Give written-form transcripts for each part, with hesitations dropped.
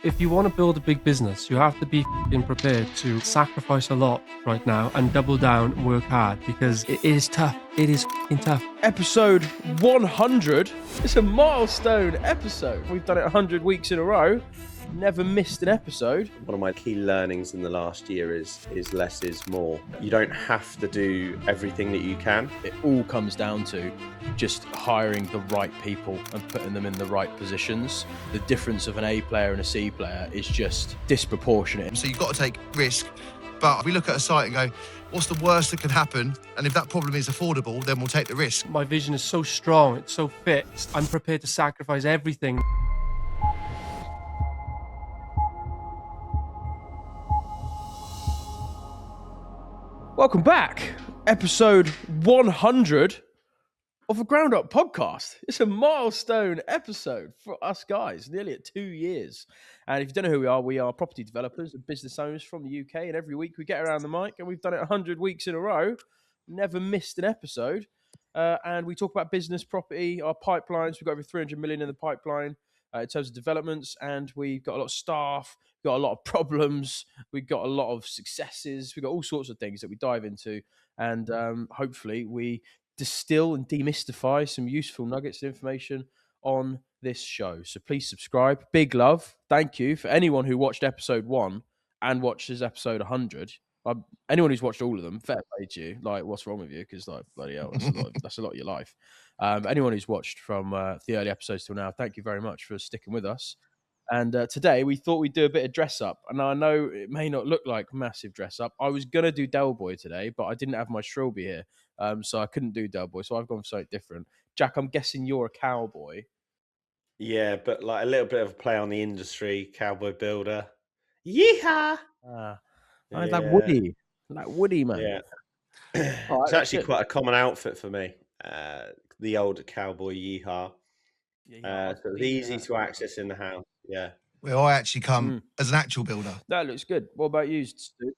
If you want to build a big business, you have to be prepared to sacrifice a lot right now and double down and work hard, because it is tough. It is tough. Episode 100. It's a milestone episode. We've done it 100 weeks in a row. Never missed an episode. One of my key learnings in the last year is less is more. You don't have to do everything that you can. It all comes down to just hiring the right people and putting them in the right positions. The difference of an A player and a C player is just disproportionate. So you've got to take risk. But we look at a site and go, what's the worst that can happen? And if that problem is affordable, then we'll take the risk. My vision is so strong. It's so fit. I'm prepared to sacrifice everything. Welcome back. Episode 100 of a Ground Up podcast. It's a milestone episode for us guys, nearly at 2 years. And if you don't know who we are property developers and business owners from the UK. And every week we get around the mic and we've done it 100 weeks in a row. Never missed an episode. And we talk about business, property, our pipelines. We've got over 300 million in the pipeline in terms of developments. And we've got a lot of staff. We've got a lot of problems. We've got a lot of successes. We've got all sorts of things that we dive into. And hopefully we distill and demystify some useful nuggets of information on this show. So please subscribe. Big love. Thank you for anyone who watched episode 1 and watches episode 100. Anyone who's watched all of them, fair play to you. Like, what's wrong with you? Because, like, bloody hell, that's a lot of your life. Anyone who's watched from the early episodes till now, thank you very much for sticking with us. And today we thought we'd do a bit of dress up. And I know it may not look like massive dress up. I was going to do Del Boy today, but I didn't have my Shrilby here. So I couldn't do Del Boy. So I've gone for something different. Jack, I'm guessing you're a cowboy. Yeah, but like a little bit of a play on the industry, cowboy builder. Yeehaw! Like Woody, man. Yeah. All right, It's actually good. quite a common outfit for me. The old cowboy yeehaw. Yeah, So it's easy to access in the house. Yeah. Well, I actually come as an actual builder. That looks good. What about you, Stu?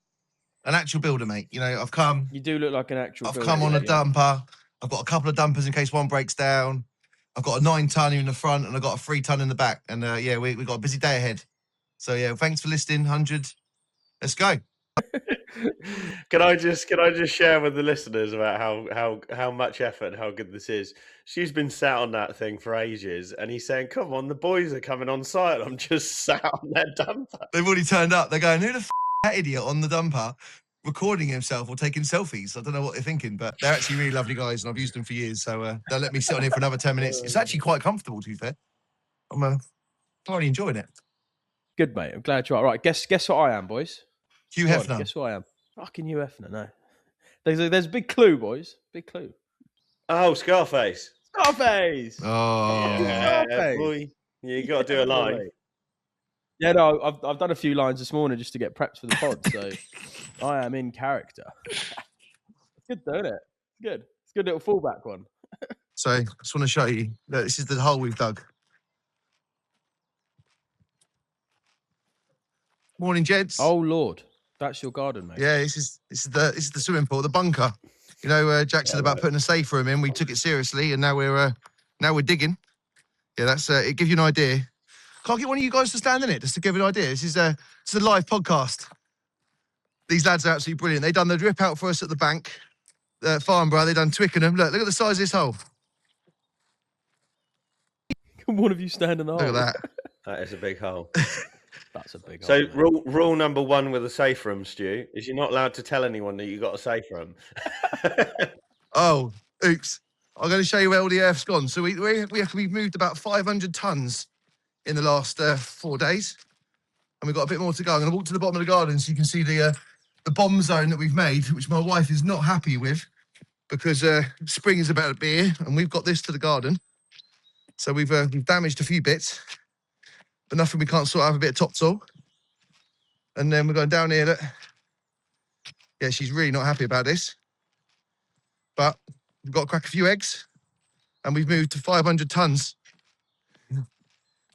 An actual builder, mate. You know, I've come You do look like an actual I've builder, come on a yeah. dumper. I've got a couple of dumpers in case one breaks down. I've got a 9-ton in the front and I've got a 3-ton in the back. And yeah, we got a busy day ahead. So yeah, thanks for listening, 100. Let's go. Can I just share with the listeners about how much effort and how good this is? She's been sat on that thing for ages, and he's saying, "Come on, the boys are coming on site." I'm just sat on their dumper. They've already turned up. They're going, who the that idiot on the dumper recording himself or taking selfies? I don't know what they're thinking, but they're actually really lovely guys, and I've used them for years. So they'll let me sit on here for another 10 minutes. It's actually quite comfortable, to be fair. I'm thoroughly enjoying it. Good, mate. I'm glad you are. Right, guess what I am, boys. Hugh Go on, Hefner. guess what I am. Fucking Hugh Hefner, no. There's a big clue, boys. Big clue. Oh, Scarface! Scarface! Oh, Yeah, Scarface. boy. You got to do a line. Yeah, no, I've done a few lines this morning just to get prepped for the pod, so I am in character. It's good, though, isn't it? It's good. It's a good little fallback one. So I just want to show you that this is the hole we've dug. Morning, gents. Oh, Lord. That's your garden, mate. Yeah, this is the swimming pool, the bunker. You know, Jack said about putting a safe room in. We took it seriously, and now we're digging. Yeah, that's it. Gives you an idea. Can't get one of you guys to stand in it just to give you an idea. This is a live podcast. These lads are absolutely brilliant. They done the drip out for us at the bank, Farnborough. They done Twickenham. Look at the size of this hole. Can one of you stand in the hole? Look at that. That is a big hole. That's a big So hole. mate. rule number 1 with a safe room, Stu, is you're not allowed to tell anyone that you got a safe room. Oh, oops. I'm going to show you where all the earth's gone. So we've moved about 500 tons in the last 4 days. And we've got a bit more to go. I'm going to walk to the bottom of the garden so you can see the bomb zone that we've made, which my wife is not happy with because spring is about to be here and we've got this to the garden. So we've damaged a few bits, but nothing we can't sort out. A bit of topsoil. And then we're going down here. Look. Yeah, she's really not happy about this. But we've got to crack a few eggs and we've moved to 500 tons.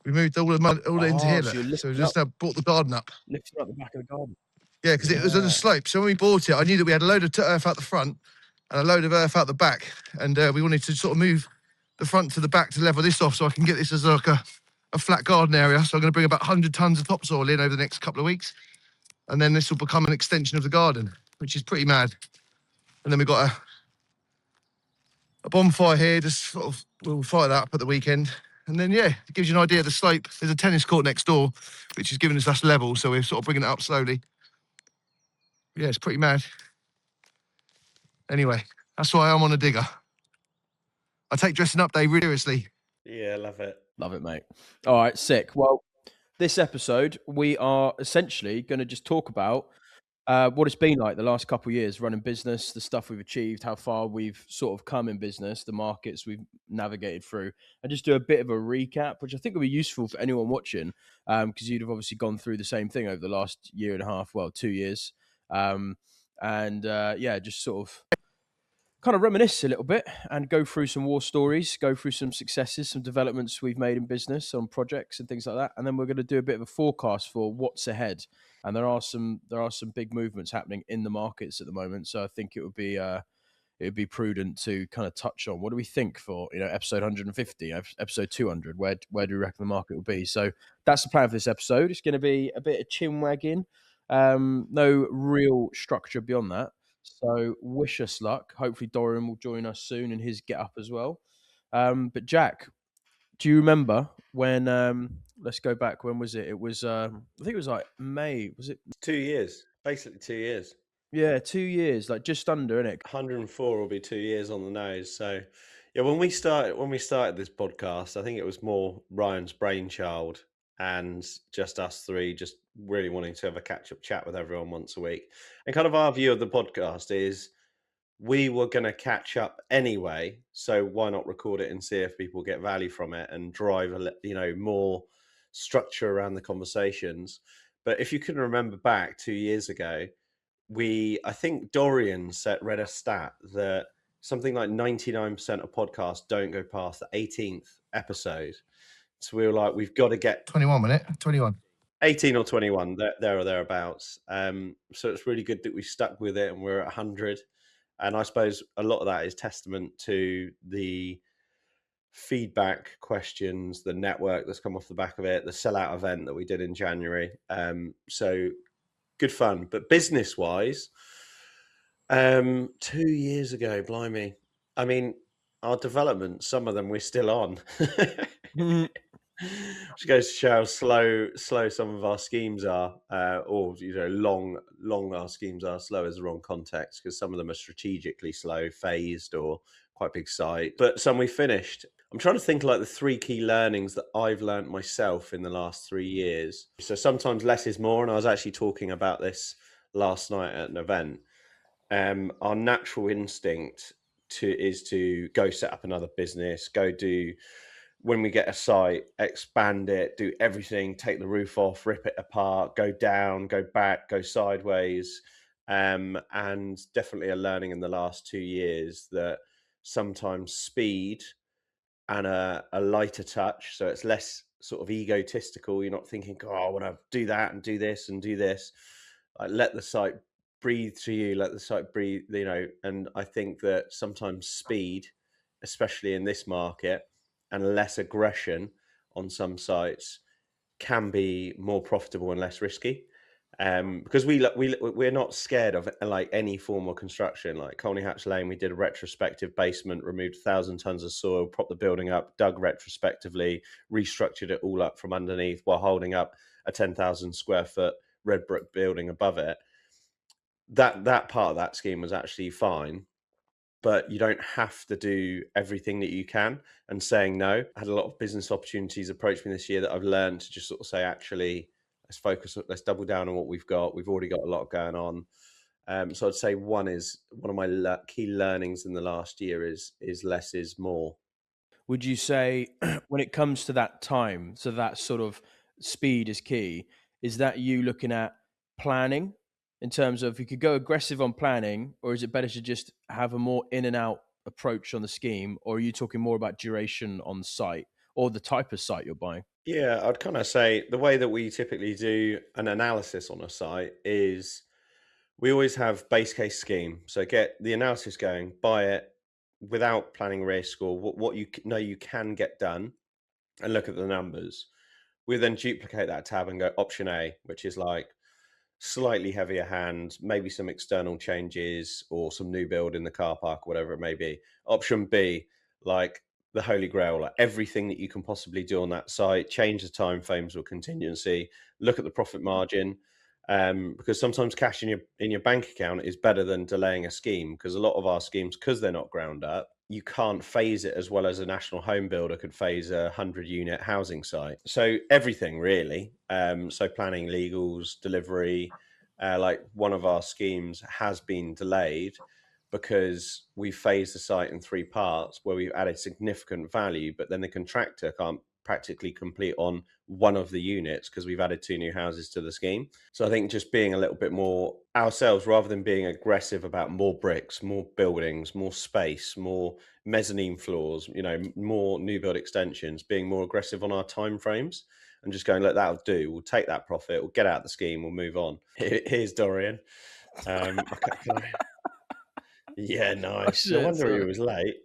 We moved all the mud into here. so you're So we lifting just brought the garden up. Lifting up the back of the garden. Yeah, because it was on a slope. So when we bought it, I knew that we had a load of earth out the front and a load of earth out the back. And we wanted to sort of move the front to the back to level this off so I can get this as like a a flat garden area. So I'm going to bring about 100 tons of topsoil in over the next couple of weeks. And then this will become an extension of the garden, which is pretty mad. And then we've got a bonfire here, just sort of, we'll fire that up at the weekend. And then, yeah, it gives you an idea of the slope. There's a tennis court next door, which is giving us that level. So we're sort of bringing it up slowly. Yeah, it's pretty mad. Anyway, that's why I'm on a digger. I take dressing up day really seriously. Yeah, love it. Love it, mate. All right, sick. Well, this episode, we are essentially going to just talk about what it's been like the last couple of years running business, the stuff we've achieved, how far we've sort of come in business, the markets we've navigated through, and just do a bit of a recap, which I think will be useful for anyone watching, because you'd have obviously gone through the same thing over the last year and a half, well, 2 years. Yeah, just sort of kind of reminisce a little bit and go through some war stories, go through some successes, some developments we've made in business on projects and things like that. And then we're going to do a bit of a forecast for what's ahead. And there are some big movements happening in the markets at the moment. So I think it would be prudent to kind of touch on what do we think for episode 150, episode 200. Where do we reckon the market will be? So that's the plan for this episode. It's going to be a bit of chin wagging, no real structure beyond that. So wish us luck. Hopefully Dorian will join us soon in his get up as well. But Jack, do you remember when? Let's go back. When was it? It was. I think it was like May. Was it? 2 years, basically 2 years. Yeah, 2 years, like just under, innit? 104 will be 2 years on the nose. So, yeah, when we started this podcast, I think it was more Ryan's brainchild and just us three, just really wanting to have a catch-up chat with everyone once a week. And kind of our view of the podcast is we were going to catch up anyway, so why not record it and see if people get value from it and drive more structure around the conversations. But if you can remember back 2 years ago, I think Dorian read a stat that something like 99% of podcasts don't go past the 18th episode. So we were like, we've got to get 21 minute, 21. 18 or 21, there or thereabouts. So it's really good that we stuck with it and we're at 100. And I suppose a lot of that is testament to the feedback questions, the network that's come off the back of it, the sellout event that we did in January. So good fun. But business-wise, 2 years ago, blimey. I mean, our development, some of them we're still on. Which goes to show how slow some of our schemes are, or long our schemes are. Slow is the wrong context because some of them are strategically slow, phased, or quite big site. But some we finished. I'm trying to think like the 3 key learnings that I've learned myself in the last 3 years. So sometimes less is more, and I was actually talking about this last night at an event. Our natural instinct is to go set up another business, go do. When we get a site, expand it, do everything, take the roof off, rip it apart, go down, go back, go sideways. And definitely a learning in the last 2 years that sometimes speed and a lighter touch, so it's less sort of egotistical. You're not thinking, oh, I want to do that and do this and do this. Like, let the site breathe to you, let the site breathe, and I think that sometimes speed, especially in this market, and less aggression on some sites can be more profitable and less risky, because we're not scared of like any form of construction. Like Colney Hatch Lane, we did a retrospective basement, removed 1,000 tons of soil, propped the building up, dug retrospectively, restructured it all up from underneath while holding up a 10,000 square foot red brick building above it. That part of that scheme was actually fine, but you don't have to do everything that you can. And saying no, I had a lot of business opportunities approach me this year that I've learned to just sort of say, actually, let's focus, let's double down on what we've got. We've already got a lot going on. So I'd say one of my key learnings in the last year is less is more. Would you say when it comes to that time, so that sort of speed is key, is that you looking at planning in terms of you could go aggressive on planning, or is it better to just have a more in and out approach on the scheme, or are you talking more about duration on site or the type of site you're buying? Yeah, I'd kind of say the way that we typically do an analysis on a site is we always have base case scheme. So get the analysis going, buy it without planning risk or what you know you can get done, and look at the numbers. We then duplicate that tab and go option A, which is like slightly heavier hand, maybe some external changes or some new build in the car park, whatever it may be. Option B, like the holy grail, like everything that you can possibly do on that site, change the time frames or contingency, look at the profit margin. Because sometimes cash in your bank account is better than delaying a scheme, because a lot of our schemes, because they're not ground up, you can't phase it as well as a national home builder could phase a 100-unit housing site. So everything really. So planning, legals, delivery. Like one of our schemes has been delayed because we phased the site in 3 parts where we've added significant value, but then the contractor can't practically complete on one of the units because we've added 2 new houses to the scheme. So I think just being a little bit more ourselves, rather than being aggressive about more bricks, more buildings, more space, more mezzanine floors, more new build extensions, being more aggressive on our timeframes and just going, look, that'll do. We'll take that profit. We'll get out of the scheme. We'll move on. Here's Dorian. Yeah, nice. shit, No wonder he sorry. was late.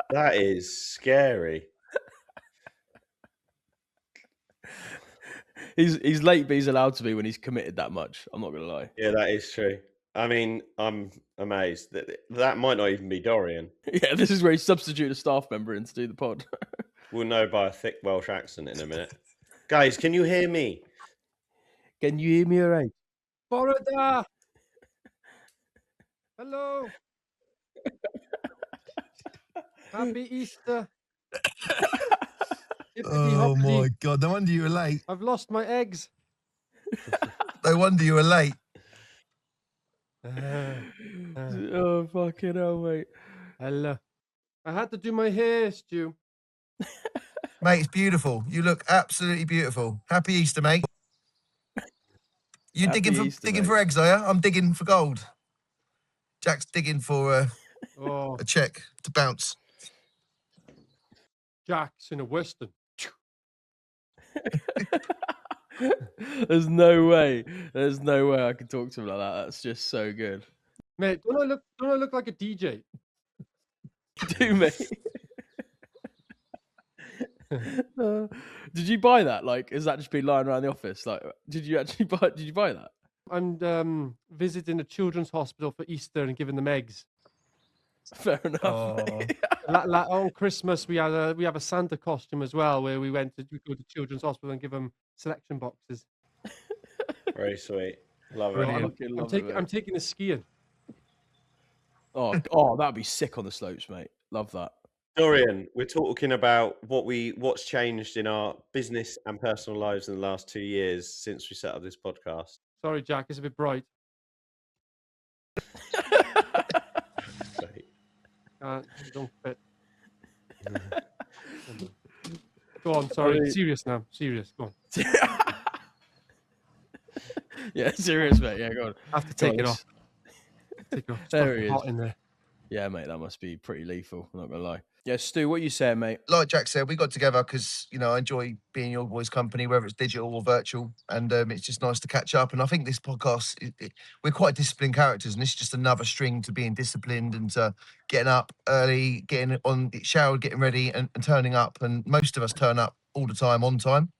That is scary. He's late, but he's allowed to be when he's committed that much. I'm not gonna lie. Yeah, that is true. I mean, I'm amazed that might not even be Dorian. Yeah, this is where he substituted a staff member in to do the pod. We'll know by a thick Welsh accent in a minute. Guys, can you hear me? Can you hear me all right? Borada! Hello! Happy Easter! Oh my God, no wonder you were late. I've lost my eggs. No wonder you were late. Oh, fucking hell, mate. Hello. I had to do my hair, Stu. Mate, it's beautiful. You look absolutely beautiful. Happy Easter, mate. You Happy digging Easter, for mate. eggs, are you? I'm digging for gold. Jack's digging for Oh, a check to bounce. Jack's in a Western. There's no way I can talk to him like that. That's just so good. Mate, don't I look like a DJ? Do, mate. Did you buy that? Like, has that just been lying around the office? Like, did you buy that? I'm visiting a children's hospital for Easter and giving them eggs. Fair enough. Oh. mate. On Christmas, we have a Santa costume as well, where we go to children's hospital and give them selection boxes. Very sweet. Love Bro, it. I'm, fucking I'm love taking it, I'm mate. taking a skiing. Oh, that'd be sick on the slopes, mate. Love that. Dorian, we're talking about what's changed in our business and personal lives in the last 2 years since we set up this podcast. Sorry, Jack, it's a bit bright. Sweet. Don't fit. Go on, sorry. Alright. Serious now. Serious. Go on. Yeah, serious, mate. Yeah, go on. I have to take it on, off. Take it off. It's There fucking he hot is. in there. Yeah, mate, that must be pretty lethal. I'm not gonna lie. Yeah, Stu, what you saying, mate? Like Jack said, we got together because, I enjoy being in your boys' company, whether it's digital or virtual. And it's just nice to catch up. And I think this podcast, we're quite disciplined characters. And this is just another string to being disciplined and to getting up early, getting on, showered, getting ready and turning up. And most of us turn up all the time on time.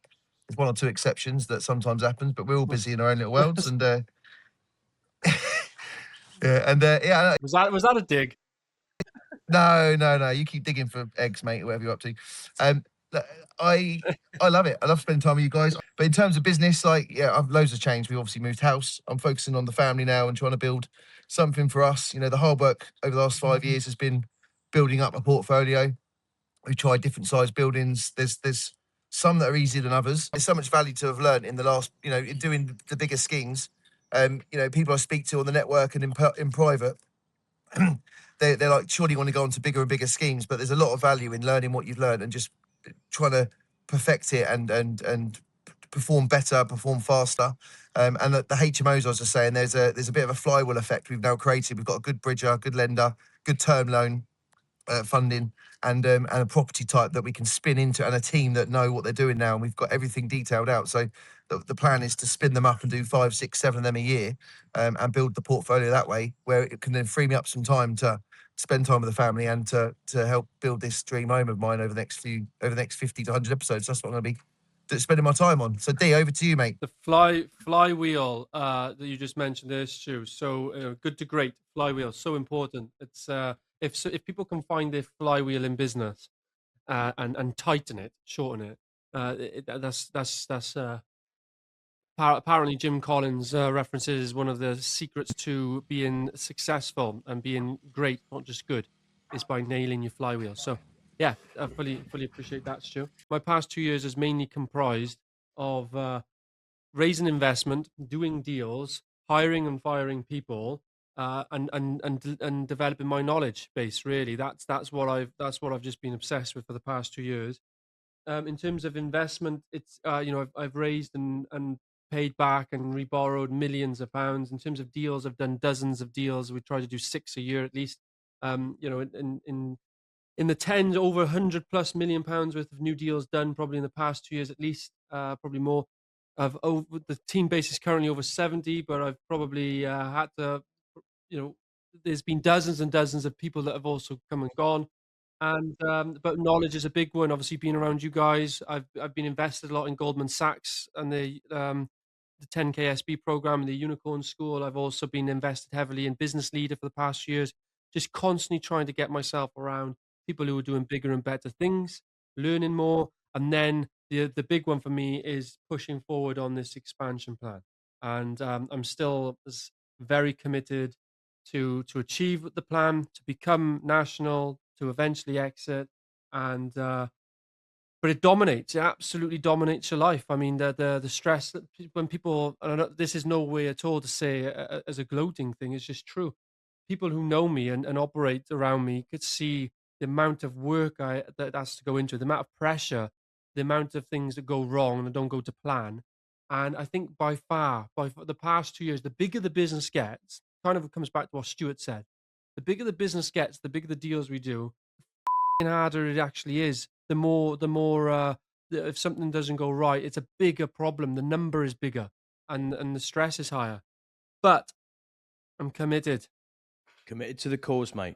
There's 1 or 2 exceptions that sometimes happens, but we're all busy in our own little worlds. And yeah, Was that a dig? No. You keep digging for eggs, mate, or whatever you're up to. I love it. I love spending time with you guys. But in terms of business, I've loads of change. We obviously moved house. I'm focusing on the family now and trying to build something for us. The hard work over the last 5 years has been building up a portfolio. We've tried different size buildings. There's some that are easier than others. There's so much value to have learned in the last, in doing the bigger schemes. People I speak to on the network and in private. They're like, surely you want to go on to bigger and bigger schemes, but there's a lot of value in learning what you've learned and just trying to perfect it and perform better, perform faster. And the HMOs, I was just saying, there's a bit of a flywheel effect we've now created. We've got a good bridger, good lender, good term loan funding, and a property type that we can spin into, and a team that know what they're doing now. And we've got everything detailed out. So the plan is to spin them up and do 5, 6, 7 of them a year, and build the portfolio that way, where it can then free me up some time to spend time with the family and to help build this dream home of mine over the next 50 to 100 episodes. That's what I'm going to be spending my time on. So D, over to you, mate. The flywheel that you just mentioned there, Stu. So good to great flywheel, so important. It's if people can find their flywheel in business and tighten it, shorten it, that's apparently Jim Collins references one of the secrets to being successful and being great, not just good, is by nailing your flywheel. So yeah, I fully appreciate that, Stu. My past 2 years is mainly comprised of raising investment, doing deals, hiring and firing people, and developing my knowledge base. Really, that's what I've just been obsessed with for the past 2 years. In terms of investment, it's I've raised and paid back and reborrowed millions of pounds. In terms of deals, I've done dozens of deals. We try to do 6 a year at least. In the tens, over 100+ million pounds worth of new deals done probably in the past 2 years at least, probably more. The team base is currently over 70, but I've probably had to, there's been dozens and dozens of people that have also come and gone. And but knowledge is a big one. Obviously, being around you guys, I've been invested a lot in Goldman Sachs and the 10K SB program and the Unicorn School. I've also been invested heavily in Business Leader for the past years, just constantly trying to get myself around people who are doing bigger and better things, learning more, and then the big one for me is pushing forward on this expansion plan. And I'm still very committed to achieve the plan, to become national, to eventually exit, and but it dominates. It absolutely dominates your life. I mean, the stress that when people, and I know this is no way at all to say as a gloating thing. It's just true. People who know me and operate around me could see the amount of work that has to go into it, the amount of pressure, the amount of things that go wrong and don't go to plan. And I think by the past 2 years, the bigger the business gets, kind of comes back to what Stuart said. The bigger the business gets, the bigger the deals we do, the harder it actually is. If something doesn't go right, it's a bigger problem. The number is bigger, and the stress is higher. But I'm committed. Committed to the cause, mate.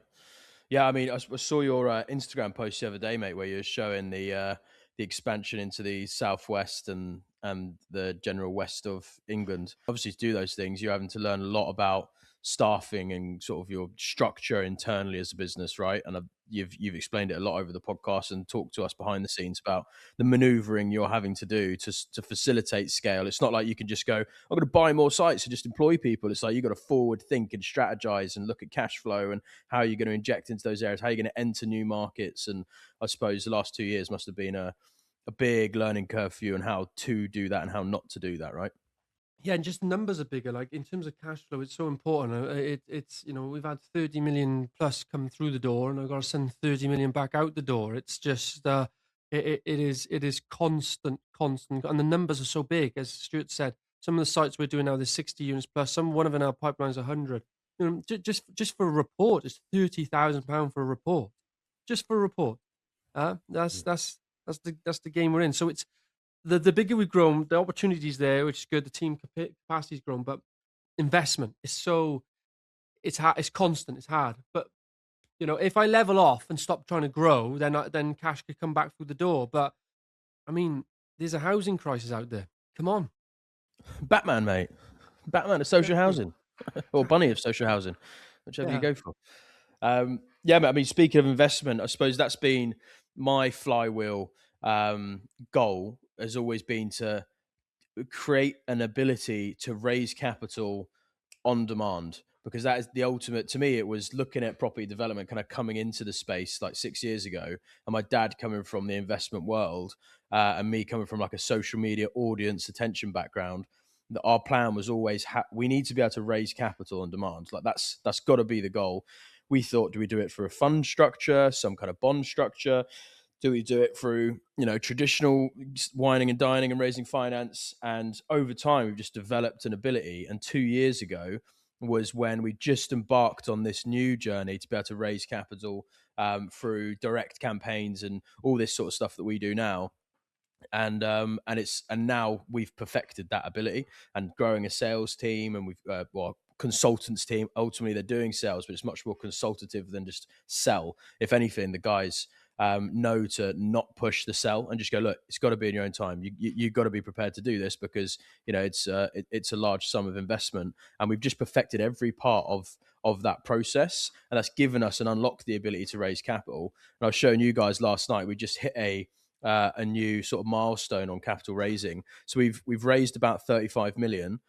Yeah, I mean, I saw your Instagram post the other day, mate, where you're showing the expansion into the southwest and the general west of England. Obviously, to do those things, you're having to learn a lot about staffing and sort of your structure internally as a business, right? And you've explained it a lot over the podcast and talked to us behind the scenes about the maneuvering you're having to do to facilitate scale. It's not like you can just go, I'm going to buy more sites and just employ people. It's like you got to forward think and strategize and look at cash flow and how you're going to inject into those areas, how you're going to enter new markets. And I suppose the last 2 years must have been a big learning curve for you and how to do that and how not to do that, right? Yeah, and just numbers are bigger. Like in terms of cash flow, it's so important. It's we've had 30 million plus come through the door, and I've got to send 30 million back out the door. It's just it is constant, and the numbers are so big. As Stuart said, some of the sites we're doing now, there's 60 units plus. One of in our pipelines 100. Just for a report, it's £30,000 for a report, just for a report. That's the game we're in. So it's the bigger we've grown, the opportunities there, which is good. The team capacity's grown, but investment is it's hard, it's constant, it's hard. But if I level off and stop trying to grow, then cash could come back through the door. But I mean, there's a housing crisis out there. Come on, Batman, mate. Batman of social housing or Bunny of social housing, whichever you Yeah. go for. Yeah, mate, I mean, speaking of investment, I suppose that's been my flywheel goal has always been to create an ability to raise capital on demand, because that is the ultimate. To me, it was looking at property development kind of coming into the space like 6 years ago, and my dad coming from the investment world and me coming from like a social media audience attention background. That our plan was always we need to be able to raise capital on demand. Like that's got to be the goal. We thought, do we do it for a fund structure, some kind of bond structure? Do we do it through traditional wining and dining and raising finance? And over time, we've just developed an ability. And 2 years ago was when we just embarked on this new journey to be able to raise capital through direct campaigns and all this sort of stuff that we do now. And now we've perfected that ability and growing a sales team, and we've consultants team. Ultimately, they're doing sales, but it's much more consultative than just sell. If anything, the guys know to not push the sell and just go, look, it's got to be in your own time. You've got to be prepared to do this because it's a large sum of investment, and we've just perfected every part of that process, and that's given us and unlocked the ability to raise capital. And I was showing you guys last night, we just hit a new sort of milestone on capital raising. So we've raised about 35 million.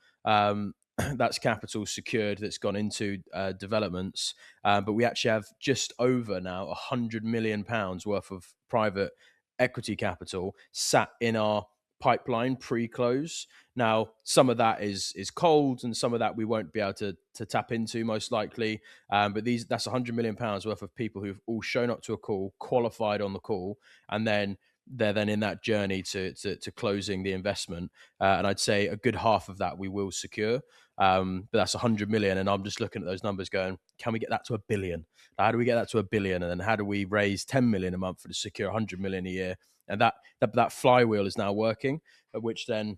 That's capital secured that's gone into developments, but we actually have just over now £100 million worth of private equity capital sat in our pipeline pre-close. Now, some of that is cold, and some of that we won't be able to tap into most likely. But that's £100 million worth of people who've all shown up to a call, qualified on the call, and then they're then in that journey to closing the investment. And I'd say a good half of that we will secure. But that's 100 million. And I'm just looking at those numbers going, can we get that to a billion? How do we get that to a billion? And then how do we raise 10 million a month to secure 100 million a year? And that flywheel is now working, which then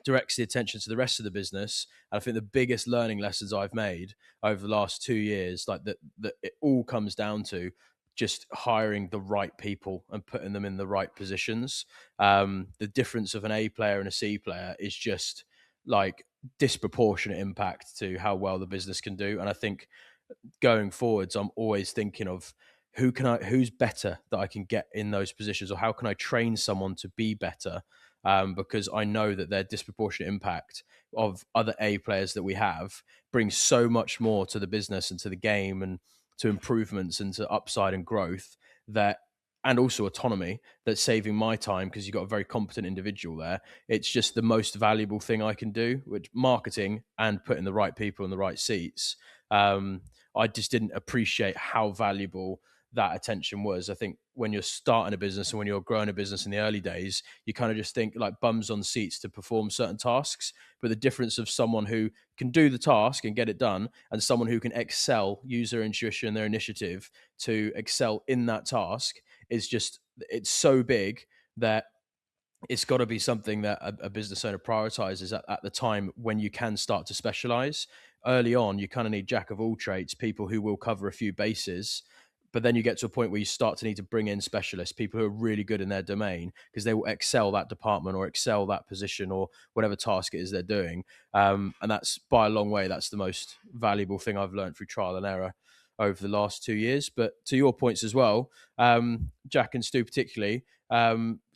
directs the attention to the rest of the business. And I think the biggest learning lessons I've made over the last 2 years, like that it all comes down to just hiring the right people and putting them in the right positions. The difference of an A player and a C player is just like disproportionate impact to how well the business can do. And I think going forwards, I'm always thinking of who's better that I can get in those positions, or how can I train someone to be better? Because I know that their disproportionate impact of other A players that we have brings so much more to the business and to the game and to improvements and to upside and growth and also autonomy, that's saving my time because you've got a very competent individual there. It's just the most valuable thing I can do, which marketing and putting the right people in the right seats. I just didn't appreciate how valuable that attention was. I think when you're starting a business and when you're growing a business in the early days, you kind of just think like bums on seats to perform certain tasks. But the difference of someone who can do the task and get it done, and someone who can excel, use their intuition, their initiative to excel in that task, it's so big that it's got to be something that a business owner prioritizes at the time when you can start to specialize. Early on, you kind of need jack of all trades, people who will cover a few bases. But then you get to a point where you start to need to bring in specialists, people who are really good in their domain, because they will excel that department or excel that position or whatever task it is they're doing. And that's by a long way, that's the most valuable thing I've learned through trial and error over the last 2 years. But to your points as well, Jack and Stu particularly,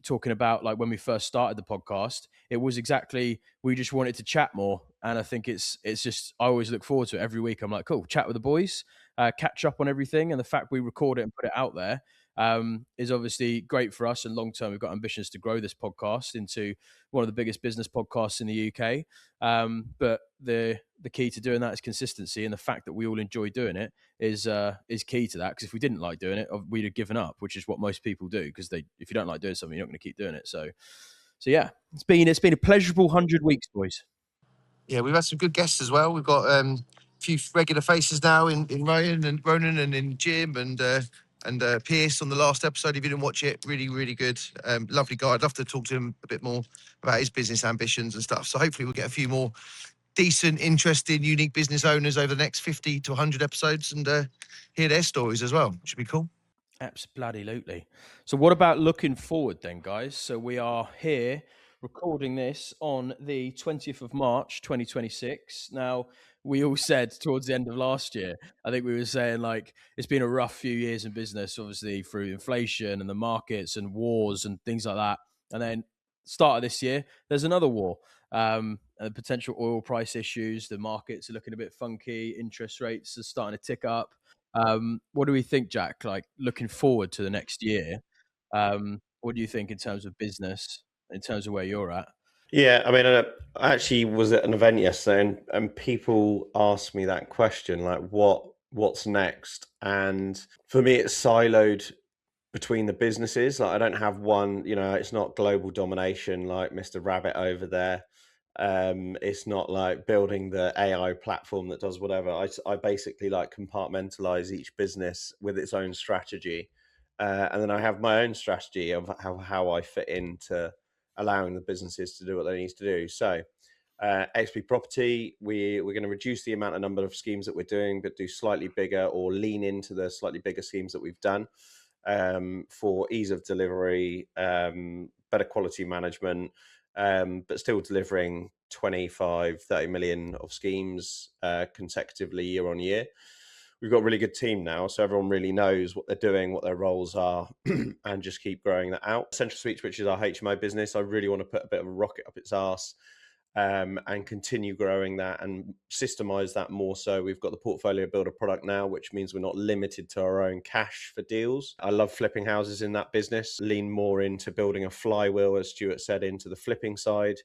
talking about like when we first started the podcast, it was exactly, we just wanted to chat more. And I think it's just, I always look forward to it every week. I'm like, cool, chat with the boys, catch up on everything. And the fact we record it and put it out there is obviously great for us. And long term, we've got ambitions to grow this podcast into one of the biggest business podcasts in the UK. But the key to doing that is consistency, and the fact that we all enjoy doing it is key to that. Because if we didn't like doing it, we'd have given up, which is what most people do. Because if you don't like doing something, you're not going to keep doing it. So yeah, it's been a pleasurable 100 weeks, boys. Yeah, we've had some good guests as well. We've got a few regular faces now in Ronan and in Jim and Pierce on the last episode. If you didn't watch it, really, really good. Lovely guy. I'd love to talk to him a bit more about his business ambitions and stuff. So hopefully we'll get a few more decent, interesting, unique business owners over the next 50 to 100 episodes and hear their stories as well. Should be cool. Absolutely. So what about looking forward then, guys? So we are here recording this on the 20th of March, 2026. Now, we all said towards the end of last year, I think we were saying like, it's been a rough few years in business, obviously through inflation and the markets and wars and things like that. And then start of this year, there's another war. And potential oil price issues, the markets are looking a bit funky, interest rates are starting to tick up. What do we think, Jack? Like looking forward to the next year, what do you think in terms of business, in terms of where you're at? Yeah, I mean, I actually was at an event yesterday, and people asked me that question, like, what's next? And for me, it's siloed between the businesses. Like, I don't have one, it's not global domination like Mr. Rabbit over there. It's not like building the AI platform that does whatever. I basically like compartmentalize each business with its own strategy. And then I have my own strategy of how I fit into allowing the businesses to do what they need to do. So XP Property, we're going to reduce the number of schemes that we're doing, but do slightly bigger or lean into the slightly bigger schemes that we've done. for ease of delivery, better quality management, but still delivering 25, 30 million of schemes consecutively year on year. We've got a really good team now, so everyone really knows what they're doing, what their roles are, and just keep growing that out. Central Suites, which is our HMO business, I really want to put a bit of a rocket up its arse and continue growing that and systemize that more. So we've got the portfolio builder product now, which means we're not limited to our own cash for deals. I love flipping houses in that business, lean more into building a flywheel, as Stuart said, into the flipping side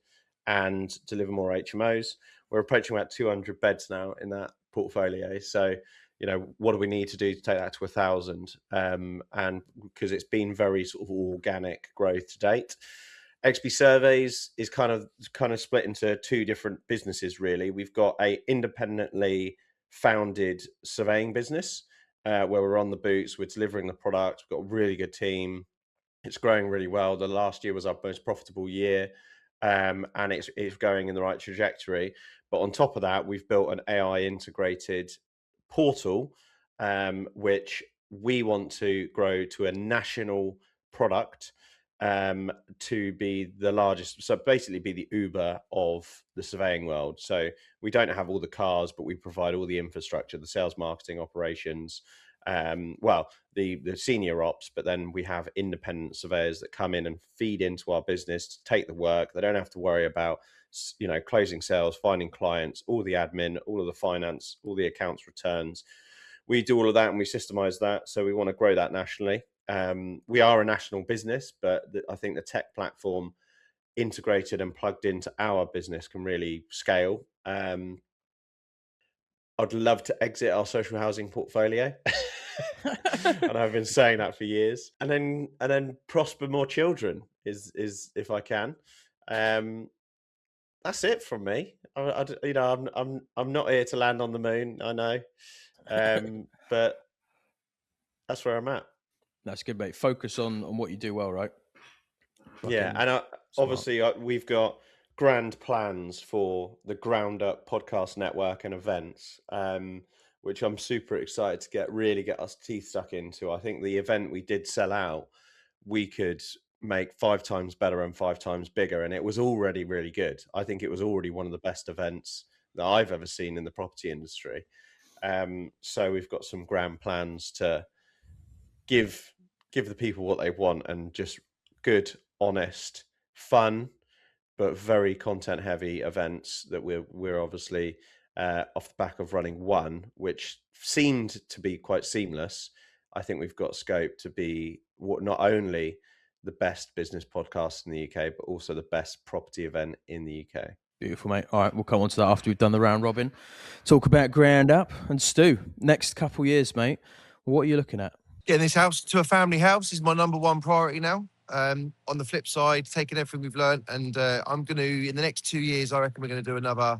and deliver more HMOs. We're approaching about 200 beds now in that portfolio. So, what do we need to do to take that to 1,000? And because it's been very sort of organic growth to date. XP Surveys is kind of split into two different businesses, really. We've got a independently founded surveying business where we're on the boots, we're delivering the product, we've got a really good team. It's growing really well. The last year was our most profitable year, and it's going in the right trajectory. But on top of that, we've built an AI integrated portal, which we want to grow to a national product, to be the largest, so basically be the Uber of the surveying world. So we don't have all the cars, but we provide all the infrastructure, the sales, marketing, operations, the senior ops, but then we have independent surveyors that come in and feed into our business to take the work. They don't have to worry about closing sales, finding clients, all the admin, all of the finance, all the accounts returns. We do all of that and we systemize that. So we want to grow that nationally. We are a national business, but I think the tech platform integrated and plugged into our business can really scale. I'd love to exit our social housing portfolio. And I've been saying that for years. And then prosper more children is if I can. That's it from me. I'm not here to land on the moon, I know. But that's where I'm at. That's good, mate. Focus on what you do well, right? Yeah, and obviously we've got grand plans for the Ground Up podcast network and events, which I'm super excited to really get us teeth stuck into. I think the event we did sell out, we could make 5 times better and 5 times bigger, and it was already really good. I think it was already one of the best events that I've ever seen in the property industry. So we've got some grand plans to give the people what they want, and just good, honest, fun, but very content heavy events that we're obviously off the back of running one, which seemed to be quite seamless. I think we've got scope to be not only the best business podcast in the UK, but also the best property event in the UK. Beautiful, mate. All right, we'll come on to that after we've done the round robin. Talk about Ground Up. And Stu, next couple years, mate, what are you looking at? Getting this house to a family house is my number one priority now. On the flip side, taking everything we've learned, and I'm going to, in the next 2 years, I reckon we're going to do another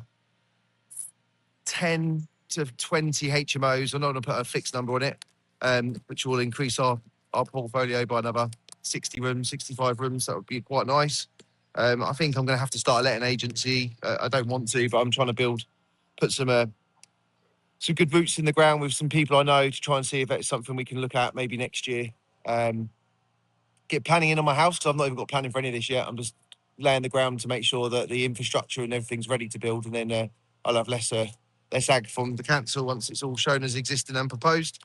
10 to 20 HMOs. I'm not going to put a fixed number on it, which will increase our portfolio by another 60 rooms, 65 rooms. That would be quite nice. I think I'm going to have to start a letting agency. I don't want to, but I'm trying to put some good roots in the ground with some people I know to try and see if that's something we can look at maybe next year. Get planning in on my house, because I've not even got planning for any of this yet. I'm just laying the ground to make sure that the infrastructure and everything's ready to build, and then I'll have less ag from the council once it's all shown as existing and proposed.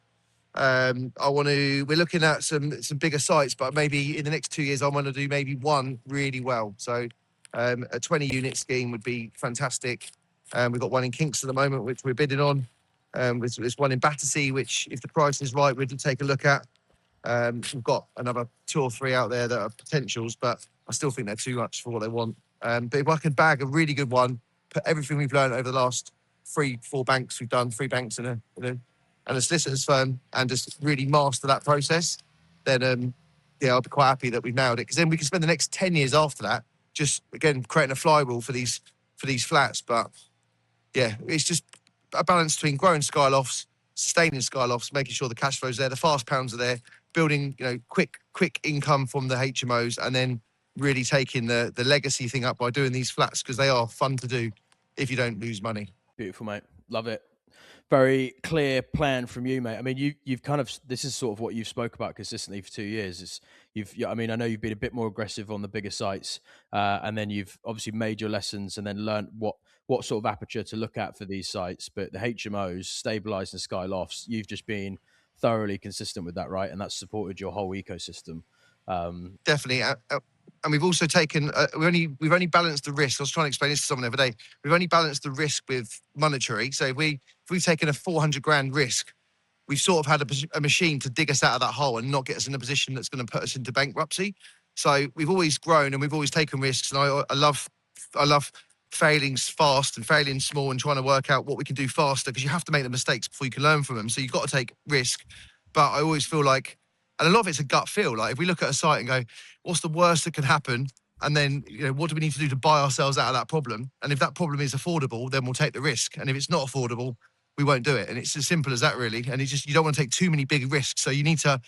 We're looking at some bigger sites, but maybe in the next 2 years I want to do maybe one really well. So a 20 unit scheme would be fantastic. We've got one in Kingston at the moment, which we're bidding on. There's one in Battersea, which if the price is right, we'd take a look at. We've got another 2 or 3 out there that are potentials, but I still think they're too much for what they want. But if I could bag a really good one, put everything we've learned over the last 3-4 banks we've done, 3 banks and a solicitor's firm, and just really master that process, then I'll be quite happy that we've nailed it. Because then we can spend the next 10 years after that just again creating a flywheel for these flats. But yeah, it's just a balance between growing Skylofts, sustaining Skylofts, making sure the cash flow's there, the fast pounds are there, building quick income from the HMOs, and then really taking the legacy thing up by doing these flats, because they are fun to do if you don't lose money. Beautiful, mate. Love it. very clear plan from you, mate. I mean, you've kind of, this is sort of what you've spoke about consistently for 2 years. Is I mean, I know you've been a bit more aggressive on the bigger sites, and then you've obviously made your lessons and then learned what sort of aperture to look at for these sites. But the HMOs, stabilized and sky lofts, you've just been thoroughly consistent with that, right? And that's supported your whole ecosystem. Definitely. And we've also taken, we've only balanced the risk. I was trying to explain this to someone the other day. We've only balanced the risk with monetary. So if we've taken a 400 grand risk, we've sort of had a machine to dig us out of that hole and not get us in a position that's going to put us into bankruptcy. So we've always grown and we've always taken risks. And I love failing fast and failing small and trying to work out what we can do faster, because you have to make the mistakes before you can learn from them. So you've got to take risk. But I always feel like, and a lot of it's a gut feel. Like if we look at a site and go, what's the worst that can happen? And then, what do we need to do to buy ourselves out of that problem? And if that problem is affordable, then we'll take the risk. And if it's not affordable, we won't do it. And it's as simple as that, really. And it's just, you don't want to take too many big risks. So you need to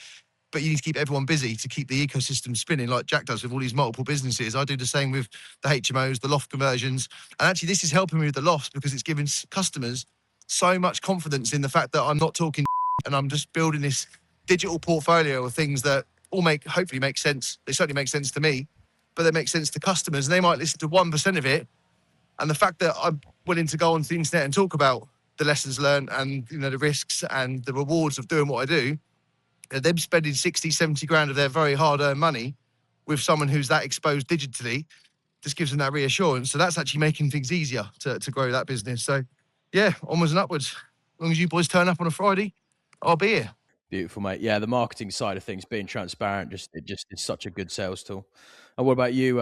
keep everyone busy to keep the ecosystem spinning, like Jack does with all these multiple businesses. I do the same with the HMOs, the loft conversions. And actually, this is helping me with the lofts because it's giving customers so much confidence in the fact that I'm not talking and I'm just building this digital portfolio of things that all hopefully make sense. They certainly make sense to me, but they make sense to customers. And they might listen to 1% of it. And the fact that I'm willing to go onto the internet and talk about the lessons learned and the risks and the rewards of doing what I do, them spending 60, 70 grand of their very hard-earned money with someone who's that exposed digitally just gives them that reassurance. So that's actually making things easier to grow that business. So yeah, onwards and upwards. As long as you boys turn up on a Friday, I'll be here. Beautiful, mate. Yeah, the marketing side of things, being transparent, it just is such a good sales tool. And what about you,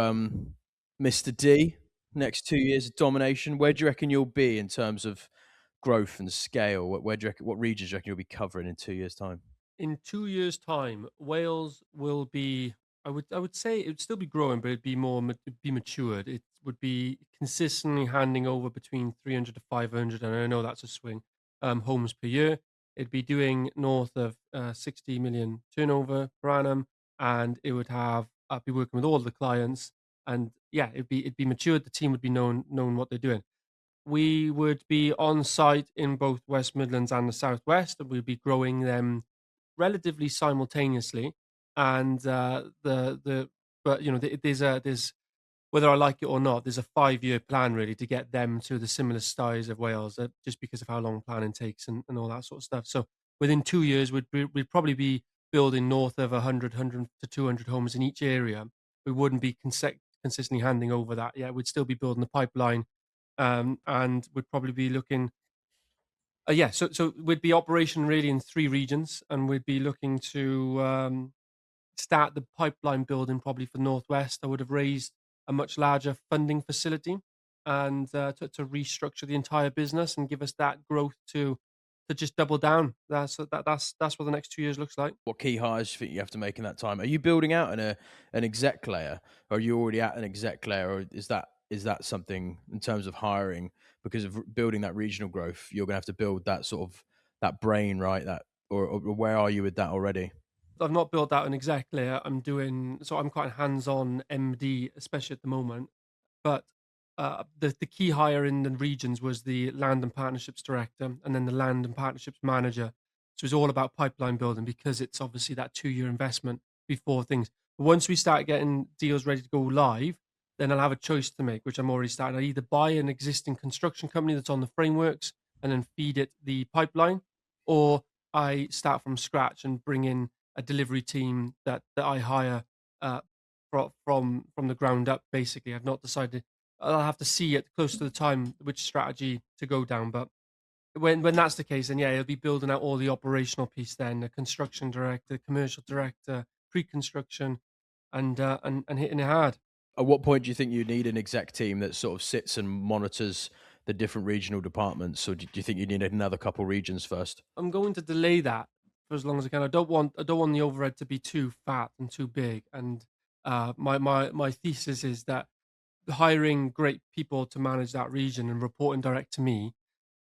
Mr. D? Next 2 years of domination, where do you reckon you'll be in terms of growth and scale? Where do you reckon, what regions do you reckon you'll be covering in 2 years' time? In 2 years' time, Wales will be. I would say it would still be growing, but it'd be be matured. It would be consistently handing over between 300 to 500, and I know that's a swing. Homes per year. It'd be doing north of 60 million turnover per annum, and it would have. I'd be working with all the clients, and yeah, it'd be matured. The team would be known what they're doing. We would be on site in both West Midlands and the Southwest, and we'd be growing them relatively simultaneously. And but there's whether I like it or not, there's a 5-year plan really to get them to the similar size of Wales, just because of how long planning takes and all that sort of stuff. So within 2 years, we'd probably be building north of 100 to 200 homes in each area. We wouldn't be consistently handing over that. Yeah, we'd still be building the pipeline, and we'd probably be looking. Yeah, so we'd be operation really in 3 regions, and we'd be looking to start the pipeline building probably for Northwest. I would have raised a much larger funding facility and to restructure the entire business and give us that growth to just double down. That's what the next 2 years looks like. What key hires do you think you have to make in that time? Are you building out an exec layer, or are you already at an exec layer, or is that something in terms of hiring, because of building that regional growth, you're going to have to build that sort of that brain, right? That or where are you with that already? I've not built out an exec layer. I'm quite hands-on MD, especially at the moment. But the key hire in the regions was the land and partnerships director, and then the land and partnerships manager. So it's all about pipeline building, because it's obviously that 2-year investment before things. But once we start getting deals ready to go live, then I'll have a choice to make, which I'm already starting. I either buy an existing construction company that's on the frameworks and then feed it the pipeline, or I start from scratch and bring in a delivery team that I hire uh, from the ground up. Basically, I've not decided. I'll have to see it close to the time which strategy to go down. But when that's the case, then yeah, it'll be building out all the operational piece. Then the construction director, commercial director, pre-construction, and hitting it hard. At what point do you think you need an exec team that sort of sits and monitors the different regional departments, or do you think you need another couple regions first? I'm going to delay that for as long as I can. I don't want the overhead to be too fat and too big. And my thesis is that hiring great people to manage that region and reporting direct to me,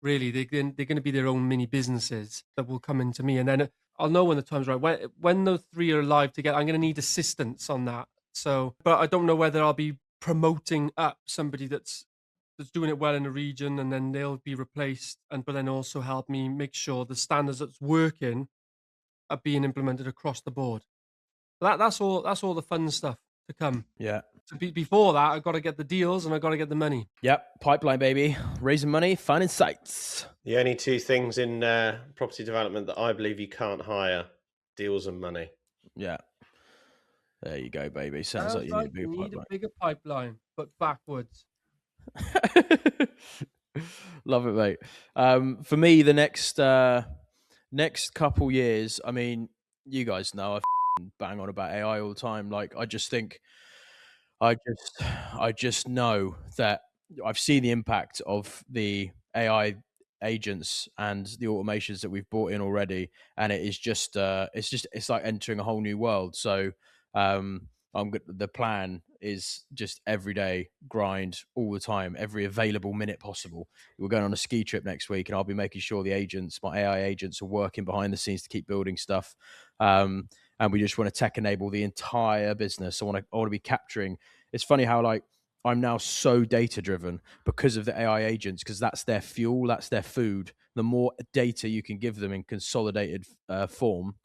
really, they're going to be their own mini businesses that will come into me, and then I'll know when the time's right. When those 3 are live together, I'm going to need assistance on that. So, but I don't know whether I'll be promoting up somebody that's that's doing it well in the region, and then they'll be replaced, but then also help me make sure the standards that's working are being implemented across the board. That's all the fun stuff to come. Yeah. So before that, I've got to get the deals and I've got to get the money. Yep. Pipeline, baby. Raising money, finding sites. The only two things in property development that I believe you can't hire: deals and money. Yeah. There you go, baby. Sounds like you need a bigger pipeline, but backwards. pipeline. Love it, mate. For me, the next couple years, I mean, you guys know I bang on about AI all the time. Like, I just think, I just know that I've seen the impact of the AI agents and the automations that we've brought in already, and it is just it's like entering a whole new world. So the plan is just every day grind all the time, every available minute possible. We're going on a ski trip next week, and I'll be making sure the agents, my AI agents, are working behind the scenes to keep building stuff. And we just want to tech enable the entire business. I want to be capturing. It's funny how, like, I'm now so data driven because of the AI agents, because that's their fuel, that's their food. The more data you can give them in consolidated form,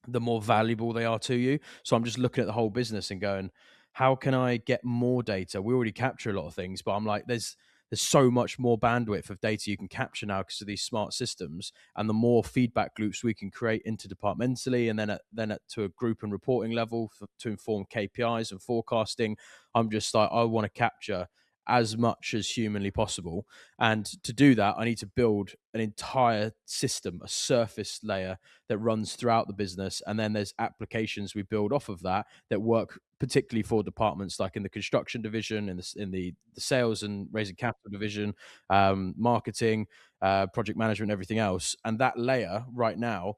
the more valuable they are to you. So I'm just looking at the whole business and going, how can I get more data? We already capture a lot of things, but I'm like, there's so much more bandwidth of data you can capture now because of these smart systems, and the more feedback loops we can create interdepartmentally, and then to a group and reporting level to inform KPIs and forecasting. I'm just like, I want to capture as much as humanly possible, and to do that, I need to build an entire system, a surface layer that runs throughout the business, and then there's applications we build off of that work particularly for departments like in the construction division, in the sales and raising capital division, marketing, project management, everything else. And that layer right now,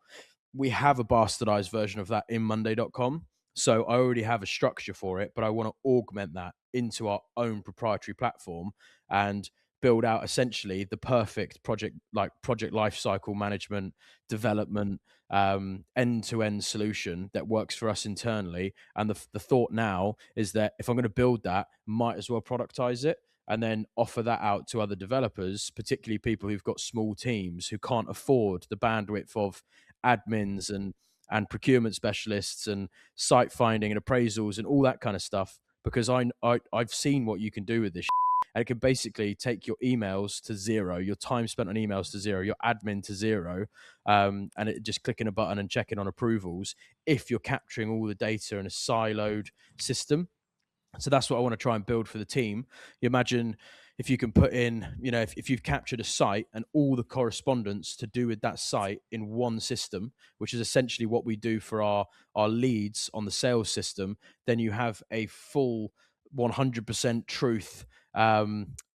we have a bastardized version of that in Monday.com. So I already have a structure for it, but I want to augment that into our own proprietary platform and build out essentially the perfect project lifecycle management, development, end-to-end solution that works for us internally. And the thought now is that if I'm going to build that, might as well productize it and then offer that out to other developers, particularly people who've got small teams who can't afford the bandwidth of admins and procurement specialists and site finding and appraisals and all that kind of stuff, because I've seen what you can do with this. And it can basically take your emails to zero, your time spent on emails to zero, your admin to zero, and it just clicking a button and checking on approvals if you're capturing all the data in a siloed system. So that's what I want to try and build for the team. You imagine if you can put in, if you've captured a site and all the correspondence to do with that site in one system, which is essentially what we do for our leads on the sales system, then you have a full 100% truth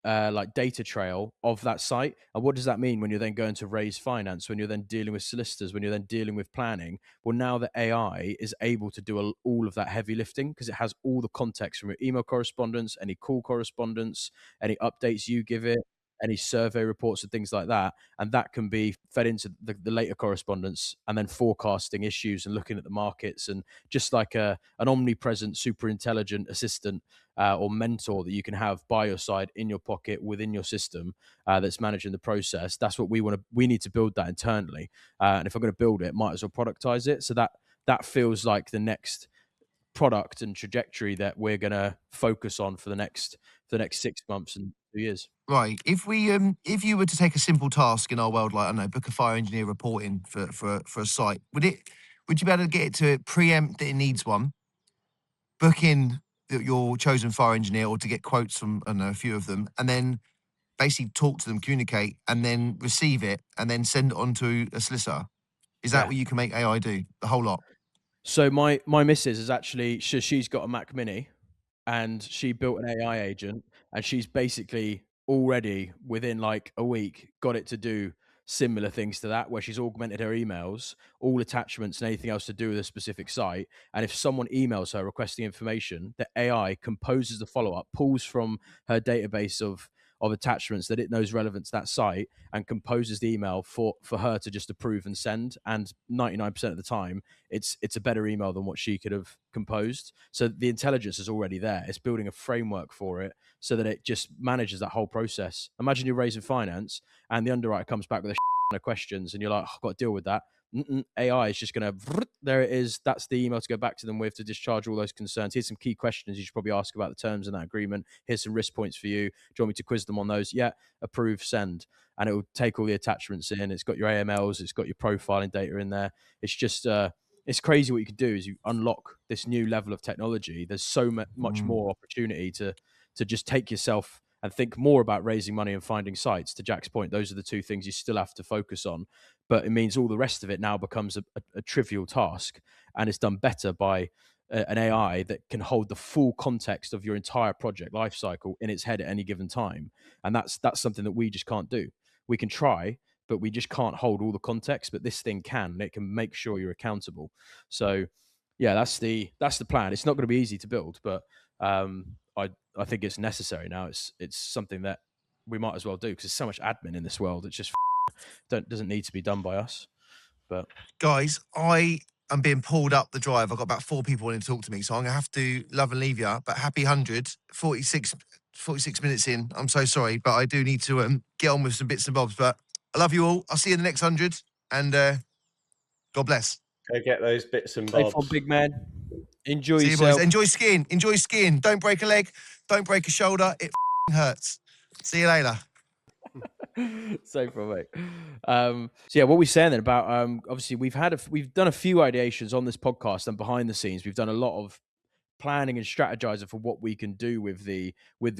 like data trail of that site. And what does that mean when you're then going to raise finance, when you're then dealing with solicitors, when you're then dealing with planning? Well, now the AI is able to do all of that heavy lifting because it has all the context from your email correspondence, any call correspondence, any updates you give it, any survey reports and things like that. And that can be fed into the later correspondence, and then forecasting issues and looking at the markets, and just like an omnipresent, super intelligent assistant or mentor that you can have by your side, in your pocket, within your system, that's managing the process. That's what we need to build that internally. And if I'm going to build it, might as well productize it. So that feels like the next product and trajectory that we're going to focus on for the next 6 months and 2 years. Right. If you were to take a simple task in our world, like, I don't know, book a fire engineer reporting for a site, would you be able to get it to preempt that it needs one, book in your chosen fire engineer, or to get quotes from, I don't know, a few of them, and then basically talk to them, communicate, and then receive it, and then send it on to a solicitor? Is that what you can make AI do? The whole lot? So my missus is actually, she's got a Mac Mini, and she built an AI agent, and she's basically already within like a week got it to do similar things to that, where she's augmented her emails, all attachments and anything else to do with a specific site. And if someone emails her requesting information, the AI composes the follow-up, pulls from her database of of attachments that it knows relevant to that site and composes the email for her to just approve and send. And 99% of the time, it's a better email than what she could have composed. So the intelligence is already there. It's building a framework for it so that it just manages that whole process. Imagine you're raising finance and the underwriter comes back with a questions and you're like, oh, I've got to deal with that. AI is just going to, there it is. That's the email to go back to them with to discharge all those concerns. Here's some key questions you should probably ask about the terms in that agreement. Here's some risk points for you. Do you want me to quiz them on those? Yeah, approve, send. And it will take all the attachments in. It's got your AMLs. It's got your profiling data in there. It's just, it's crazy what you can do is you unlock this new level of technology. There's so much more opportunity to just take yourself and think more about raising money and finding sites. To Jack's point, those are the two things you still have to focus on. But it means all the rest of it now becomes a trivial task, and it's done better by an AI that can hold the full context of your entire project lifecycle in its head at any given time. And that's something that we just can't do. We can try, but we just can't hold all the context. But this thing can, and it can make sure you're accountable. So, yeah, that's the plan. It's not going to be easy to build, but I think it's necessary now. It's something that we might as well do because there's so much admin in this world. It's just doesn't need to be done by us. But Guys, I am being pulled up the drive. I've got about 4 people wanting to talk to me, so I'm going to have to love and leave you. But happy 100, 46 minutes in. I'm so sorry, but I do need to get on with some bits and bobs. But I love you all. I'll see you in the next 100, and God bless. Go get those bits and safe bobs. on, big man. Enjoy See you, yourself. boys. Enjoy skiing. Enjoy skiing. Don't break a leg. Don't break a shoulder. It hurts. See you later. So from mate. So yeah, what we're saying then about obviously we've done a few ideations on this podcast and behind the scenes. We've done a lot of planning and strategizing for what we can do with the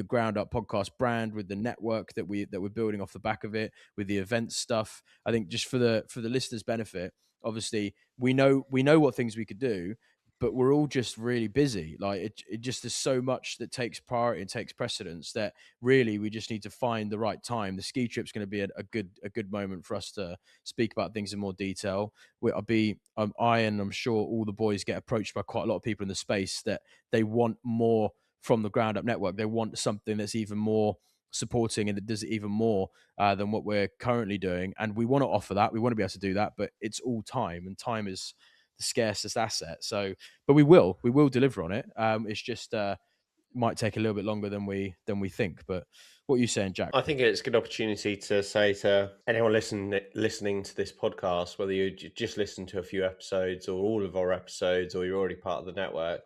Ground Up podcast brand, with the network that we're building off the back of it, with the event stuff. I think just for the listeners' benefit, obviously we know what things we could do, but we're all just really busy. Like it just there's so much that takes priority and takes precedence that really we just need to find the right time. The ski trip's going to be a good moment for us to speak about things in more detail. I and I'm sure all the boys get approached by quite a lot of people in the space that they want more from the Ground Up network. They want something that's even more supporting and that does it even more than what we're currently doing. And we want to offer that. We want to be able to do that, but it's all time, and time is the scarcest asset. So, but we will deliver on it. It's just might take a little bit longer than we think. But what are you saying, Jack? I think it's a good opportunity to say to anyone listening to this podcast, whether you just listen to a few episodes or all of our episodes, or you're already part of the network,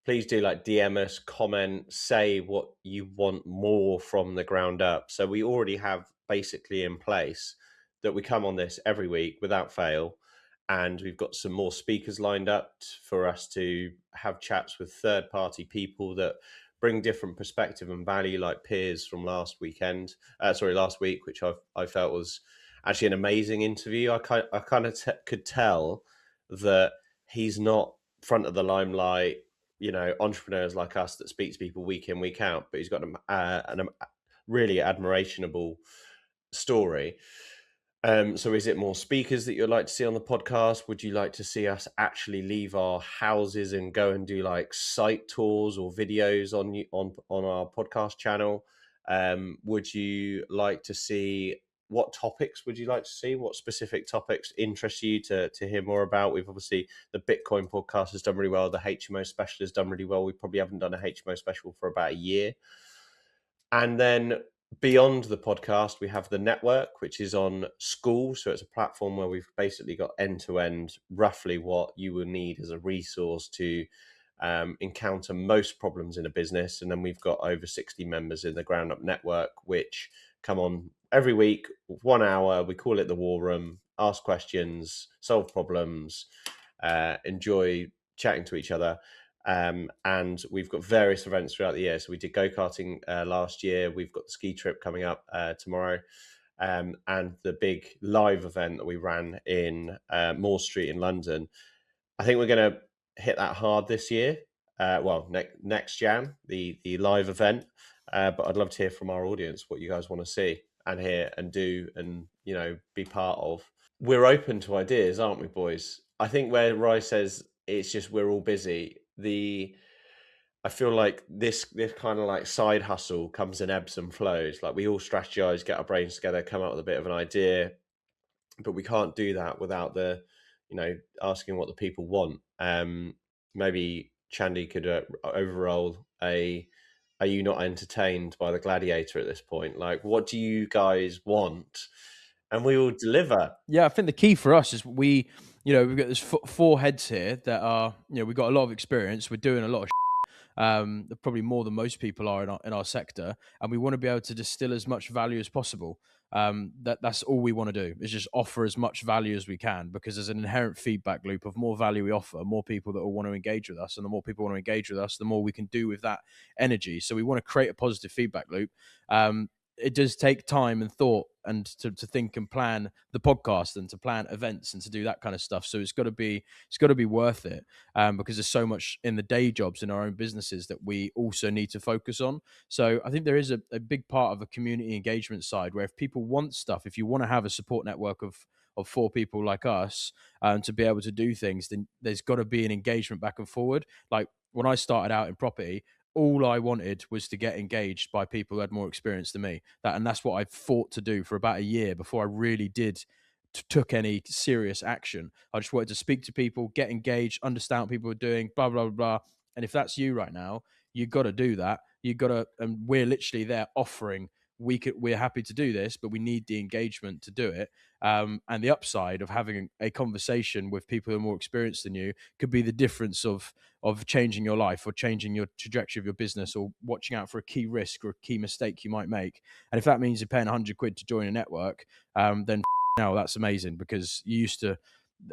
please do DM us, comment, say what you want more from the Ground Up. So we already have basically in place that we come on this every week without fail. And we've got some more speakers lined up for us to have chats with third-party people that bring different perspective and value, like Piers from last week, which I felt was actually an amazing interview. I kind of could tell that he's not front of the limelight, entrepreneurs like us that speak to people week in, week out, but he's got a really admirationable story. So is it more speakers that you'd like to see on the podcast? Would you like to see us actually leave our houses and go and do site tours or videos on our podcast channel? Would you like to see, what topics would you like to see? What specific topics interest you to hear more about? We've obviously, the Bitcoin podcast has done really well. The HMO special has done really well. We probably haven't done a HMO special for about a year. And then beyond the podcast, we have the network, which is on School. So it's a platform where we've basically got end-to-end roughly what you will need as a resource to encounter most problems in a business. And then we've got over 60 members in the Ground Up network, which come on every week, 1 hour. We call it the War Room, ask questions, solve problems, enjoy chatting to each other. And we've got various events throughout the year. So we did go-karting last year. We've got the ski trip coming up tomorrow. And the big live event that we ran in Moore Street in London. I think we're going to hit that hard this year. Next Jan, the live event. But I'd love to hear from our audience what you guys want to see and hear and do and, be part of. We're open to ideas, aren't we, boys? I think where Rye says it's just we're all busy, I feel like this kind of like side hustle comes in ebbs and flows. Like we all strategize, get our brains together, come up with a bit of an idea, but we can't do that without the, asking what the people want. Maybe Chandy could overroll a. Are you not entertained by the Gladiator at this point? Like, what do you guys want? And we will deliver. Yeah, I think the key for us is we've got this four heads here that are, we've got a lot of experience. We're doing a lot of probably more than most people are in our sector, and we want to be able to distill as much value as possible. That's all we want to do, is just offer as much value as we can, because there's an inherent feedback loop of more value we offer, more people that will want to engage with us, and the more people want to engage with us, the more we can do with that energy. So we want to create a positive feedback loop. It does take time and thought, and to think and plan the podcast, and to plan events, and to do that kind of stuff. So it's got to be worth it, because there's so much in the day jobs in our own businesses that we also need to focus on. So I think there is a big part of a community engagement side, where if people want stuff, if you want to have a support network of four people like us, to be able to do things, then there's got to be an engagement back and forward. Like when I started out in property, all I wanted was to get engaged by people who had more experience than me. And that's what I fought to do for about a year before I really took any serious action. I just wanted to speak to people, get engaged, understand what people were doing, blah, blah, blah. And if that's you right now, you got to do that. You got to, and we're literally there offering, we're happy to do this, but we need the engagement to do it. And the upside of having a conversation with people who are more experienced than you could be the difference of changing your life, or changing your trajectory of your business, or watching out for a key risk or a key mistake you might make. And if that means you're paying 100 quid to join a network, then now that's amazing, because you used to,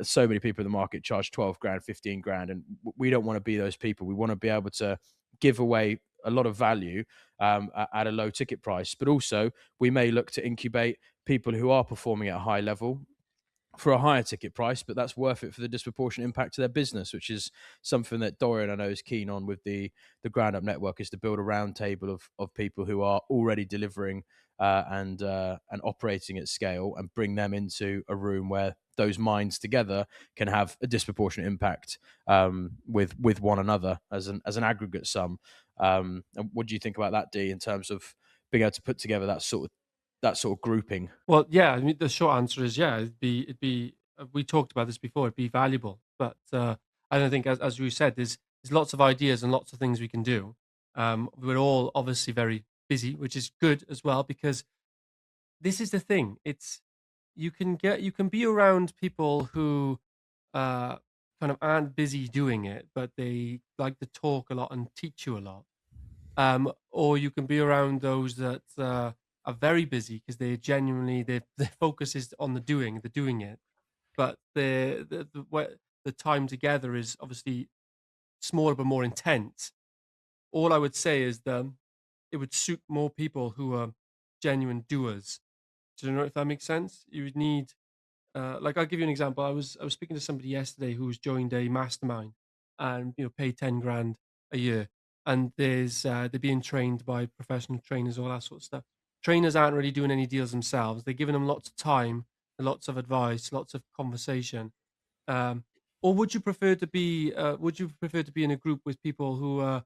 so many people in the market charge 12 grand, 15 grand. And we don't want to be those people. We want to be able to give away a lot of value at a low ticket price, but also we may look to incubate people who are performing at a high level for a higher ticket price, but that's worth it for the disproportionate impact to their business, which is something that Dorian, I know, is keen on with the Ground Up Network, is to build a round table of people who are already delivering and operating at scale, and bring them into a room where those minds together can have a disproportionate impact with one another as an aggregate sum. And what do you think about that, D, in terms of being able to put together that sort of grouping? Well, yeah, I mean, the short answer is yeah. It'd be. We talked about this before. It'd be valuable, but I don't think, as you said, there's lots of ideas and lots of things we can do. We're all obviously very busy, which is good as well, because this is the thing. It's you can be around people who kind of aren't busy doing it, but they like to talk a lot and teach you a lot. Or you can be around those that are very busy, because they genuinely their focus is on the doing it, but the time together is obviously smaller but more intense. All I would say is that it would suit more people who are genuine doers. Do you know if that makes sense? You would need like, I'll give you an example. I was speaking to somebody yesterday who's joined a mastermind, and paid 10 grand a year, and they're being trained by professional trainers, all that sort of stuff. Trainers aren't really doing any deals themselves. They're giving them lots of time, lots of advice, lots of conversation. Um, or would you prefer to be in a group with people who are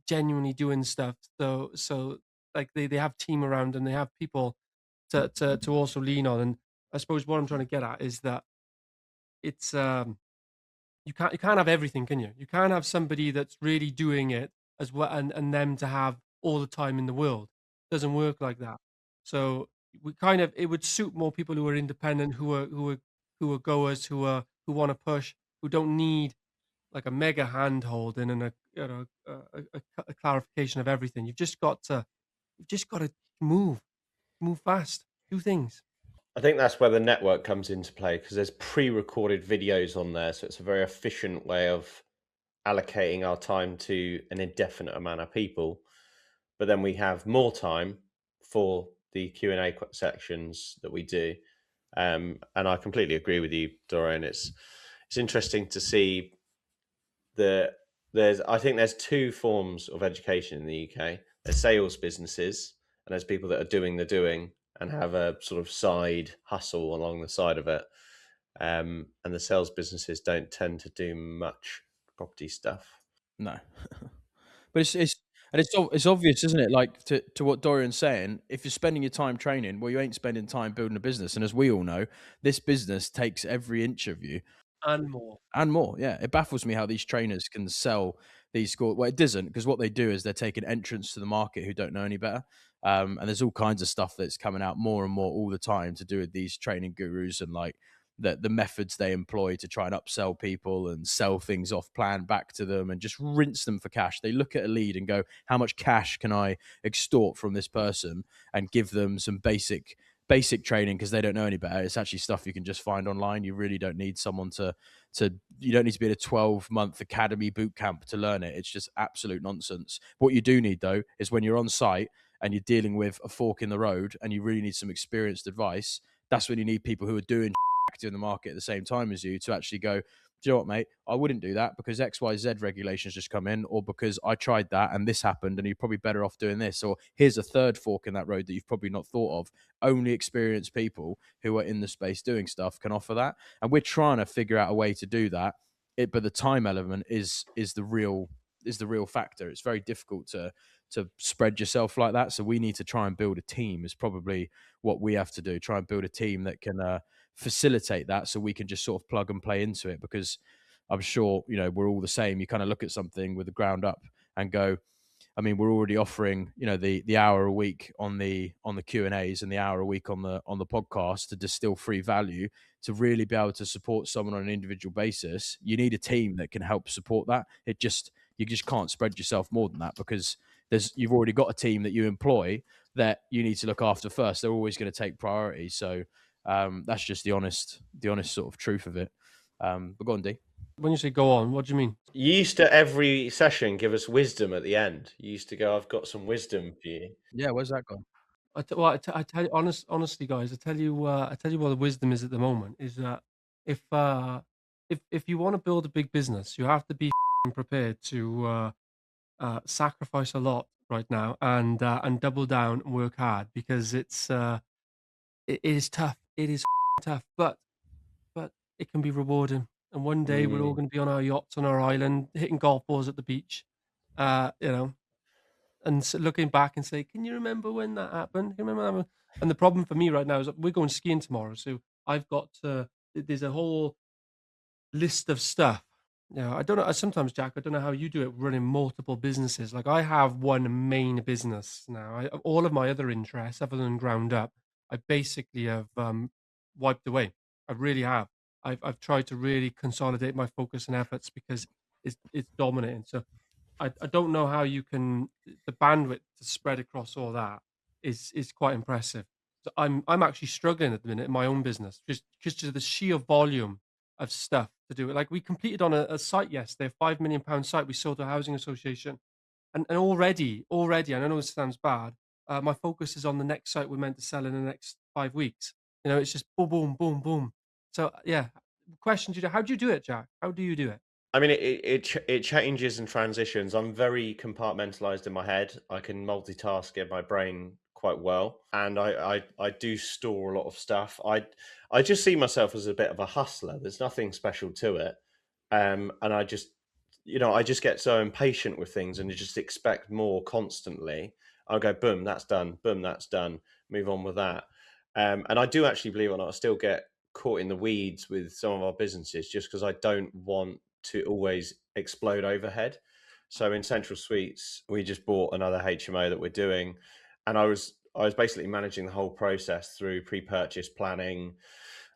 genuinely doing stuff? So like they have team around, and they have people to also lean on. And I suppose what I'm trying to get at is that it's you can't have everything, can you? You can't have somebody that's really doing it as well, and them to have all the time in the world. Doesn't work like that. So it would suit more people who are independent, who are goers, who want to push, who don't need like a mega hand holding and a clarification of everything. You've just got to move fast, do things. I think that's where the network comes into play, because there's pre-recorded videos on there, so it's a very efficient way of allocating our time to an indefinite amount of people. But then we have more time for the Q&A sections that we do. And I completely agree with you, Dorian. It's interesting to see I think there's two forms of education in the UK. There's sales businesses, and there's people that are doing the doing and have a sort of side hustle along the side of it. And the sales businesses don't tend to do much property stuff. No. But it's obvious, isn't it? Like to what Dorian's saying, if you're spending your time training, well, you ain't spending time building a business. And as we all know, this business takes every inch of you And more. and more. Yeah, it baffles me how these trainers can sell these scores. Well, it doesn't, because what they do is they're taking entrants to the market who don't know any better. And there's all kinds of stuff that's coming out more and more all the time to do with these training gurus and like the methods they employ to try and upsell people and sell things off plan back to them and just rinse them for cash. They look at a lead and go, how much cash can I extort from this person, and give them some basic training because they don't know any better. It's actually stuff you can just find online. You really don't need someone to you don't need to be in a 12-month academy boot camp to learn it. It's just absolute nonsense. What you do need though is when you're on site and you're dealing with a fork in the road and you really need some experienced advice, that's when you need people who are doing in the market at the same time as you to actually go, do you know what, mate? I wouldn't do that because XYZ regulations just come in, or because I tried that and this happened and you're probably better off doing this. Or here's a third fork in that road that you've probably not thought of. Only experienced people who are in the space doing stuff can offer that. And we're trying to figure out a way to do that. But the time element is the real factor. It's very difficult to spread yourself like that. So we need to try and build a team is probably what we have to do. Try and build a team that can facilitate that so we can just sort of plug and play into it, because I'm sure, we're all the same. You kind of look at something with the ground up and go, I mean, we're already offering, the hour a week on the Q&As and the hour a week on the podcast to distill free value. To really be able to support someone on an individual basis, you need a team that can help support that. You just can't spread yourself more than that, because you've already got a team that you employ that you need to look after first. They're always going to take priority. So that's just the honest sort of truth of it. But go on, D. When you say go on, what do you mean? You used to every session give us wisdom at the end. You used to go, "I've got some wisdom for you." Yeah, where's that gone? I tell you honestly, guys, I tell you what the wisdom is at the moment is that if you want to build a big business, you have to be prepared to sacrifice a lot right now and double down and work hard, because it is tough. It is tough, but it can be rewarding. And one day we're all Mm. going to be on our yachts on our island, hitting golf balls at the beach, you know, and looking back and say, "Can you remember when that happened? Can you remember that one?" And the problem for me right now is that we're going skiing tomorrow, so I've got there's a whole list of stuff. I don't know. Sometimes, Jack, I don't know how you do it running multiple businesses. Like I have one main business now. All of my other interests, other than ground up, I basically have wiped away. I really have. I've tried to really consolidate my focus and efforts because it's dominating. So I don't know how you can the bandwidth to spread across all that is quite impressive. So I'm actually struggling at the minute in my own business, just to the sheer volume of stuff to do. Like we completed on a site yesterday, a £5 million site we sold to a housing association, and already, and I know this sounds bad, my focus is on the next site we're meant to sell in the next 5 weeks. It's just boom, boom, boom, boom. So yeah, question to you: how do you do it, Jack? How do you do it? I mean, it changes and transitions. I'm very compartmentalized in my head. I can multitask in my brain quite well, and I do store a lot of stuff. I just see myself as a bit of a hustler. There's nothing special to it, and I just get so impatient with things, and you just expect more constantly. I'll go, boom, that's done. Boom, that's done. Move on with that. And I do actually, believe it or not, I still get caught in the weeds with some of our businesses just because I don't want to always explode overhead. So in Central Suites, we just bought another HMO that we're doing, and I was basically managing the whole process through pre-purchase planning,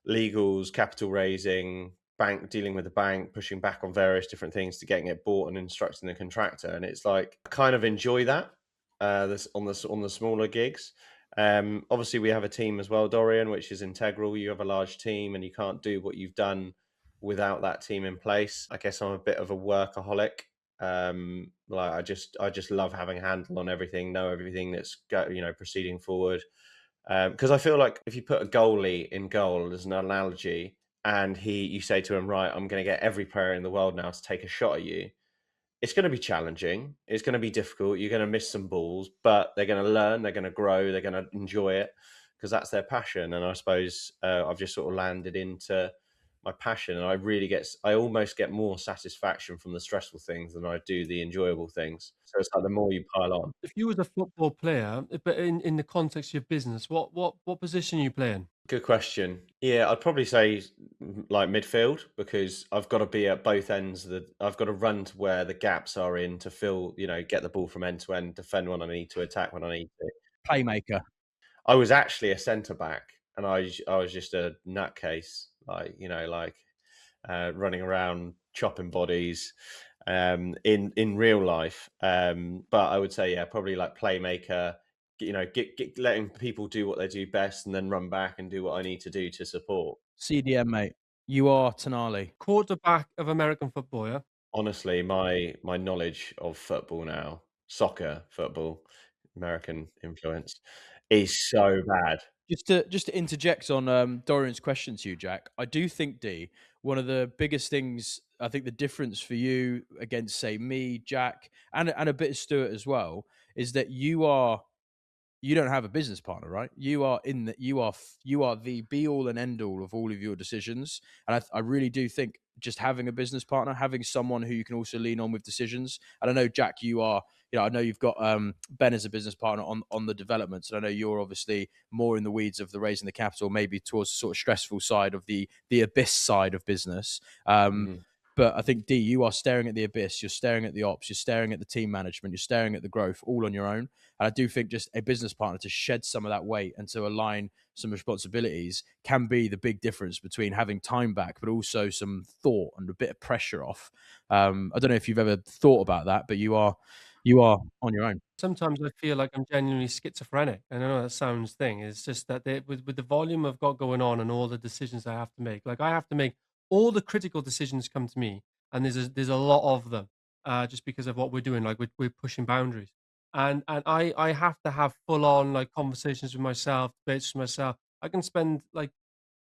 legals, capital raising, bank dealing with the bank, pushing back on various different things to getting it bought and instructing the contractor. And it's like I kind of enjoy that this on the smaller gigs. Obviously, we have a team as well, Dorian, which is integral. You have a large team, and you can't do what you've done without that team in place. I guess I'm a bit of a workaholic. Like I just love having a handle on everything, know everything that's proceeding forward. Because I feel like if you put a goalie in goal as an analogy, and you say to him, right, I'm going to get every player in the world now to take a shot at you. It's going to be challenging. It's going to be difficult. You're going to miss some balls, but they're going to learn. They're going to grow. They're going to enjoy it because that's their passion. And I suppose I've just sort of landed into passion, and I almost get more satisfaction from the stressful things than I do the enjoyable things. So it's like the more you pile on. If you was a football player, but in the context of your business, what position are you playing? Good question. Yeah, I'd probably say like midfield, because I've got to be at both ends. I've got to run to where the gaps are in to fill, get the ball from end to end, defend when I need to, attack when I need to. Playmaker. I was actually a centre back, and I was just a nutcase, running around chopping bodies in real life. But I would say, yeah, probably like playmaker. Get letting people do what they do best, and then run back and do what I need to do to support. CDM, mate. You are Tonali. Quarterback of American football, yeah? Honestly, my knowledge of football now, soccer, football, American influence, is so bad. Just to interject on Dorian's question to you, Jack, I do think, D, one of the biggest things, I think the difference for you against, say, me, Jack, and a bit of Stuart as well, is that you don't have a business partner, right? You are the be all and end all of all of your decisions, and I really do think just having a business partner, having someone who you can also lean on with decisions. And I know, Jack, I know you've got Ben as a business partner on the developments, and I know you're obviously more in the weeds of the raising the capital, maybe towards the sort of stressful side of the abyss side of business. But I think, D, you are staring at the abyss, you're staring at the ops, you're staring at the team management, you're staring at the growth all on your own. And I do think just a business partner to shed some of that weight and to align some responsibilities can be the big difference between having time back, but also some thought and a bit of pressure off. I don't know if you've ever thought about that, but you are on your own. Sometimes I feel like I'm genuinely schizophrenic. I know that sounds thing. It's just that with the volume I've got going on and all the decisions I have to make, like I have to make all the critical decisions come to me, and there's a lot of them, just because of what we're doing. Like we're pushing boundaries, and I have to have full on like conversations with myself, debates with myself. I can spend like,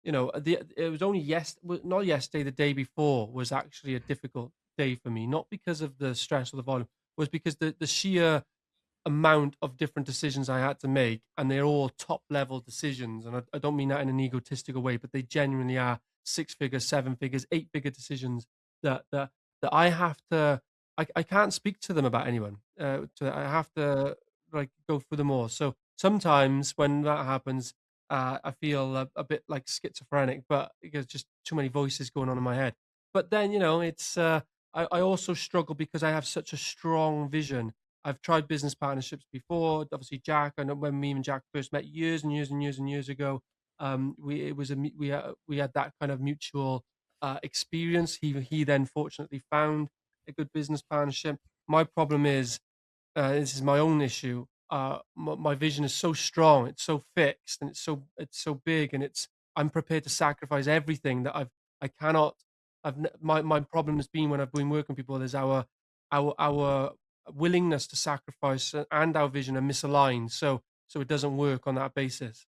it was only not yesterday, the day before was actually a difficult day for me, not because of the stress or the volume, was because the sheer amount of different decisions I had to make, and they're all top level decisions. And I don't mean that in an egotistical way, but they genuinely are 6 figures, 7 figures, 8 figure decisions that I have to. I can't speak to them about anyone. I have to like go through them all. So sometimes when that happens, I feel a bit like schizophrenic, but because just too many voices going on in my head. But then it's I also struggle because I have such a strong vision. I've tried business partnerships before. Obviously, Jack. I know when me and Jack first met years and years and years and years ago. We had that kind of mutual experience. He then fortunately found a good business partnership. My problem is this is my own issue. My vision is so strong, it's so fixed, and it's so big, and I'm prepared to sacrifice everything that I cannot. My problem has been when I've been working with people is our willingness to sacrifice and our vision are misaligned, so it doesn't work on that basis,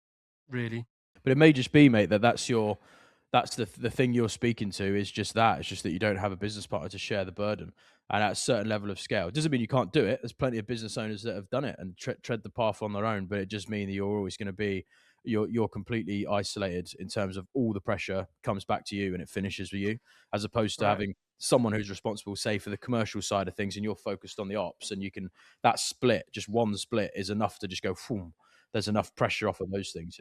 really. But it may just be, mate, that's the thing you're speaking to is just that. It's just that you don't have a business partner to share the burden. And at a certain level of scale, it doesn't mean you can't do it. There's plenty of business owners that have done it and tread the path on their own. But it just means that you're always going to be you're completely isolated in terms of all the pressure comes back to you and it finishes with you, as opposed to Right. having someone who's responsible, say, for the commercial side of things, and you're focused on the ops, and you can that split, just one split, is enough to just go. Phoom, there's enough pressure off of those things,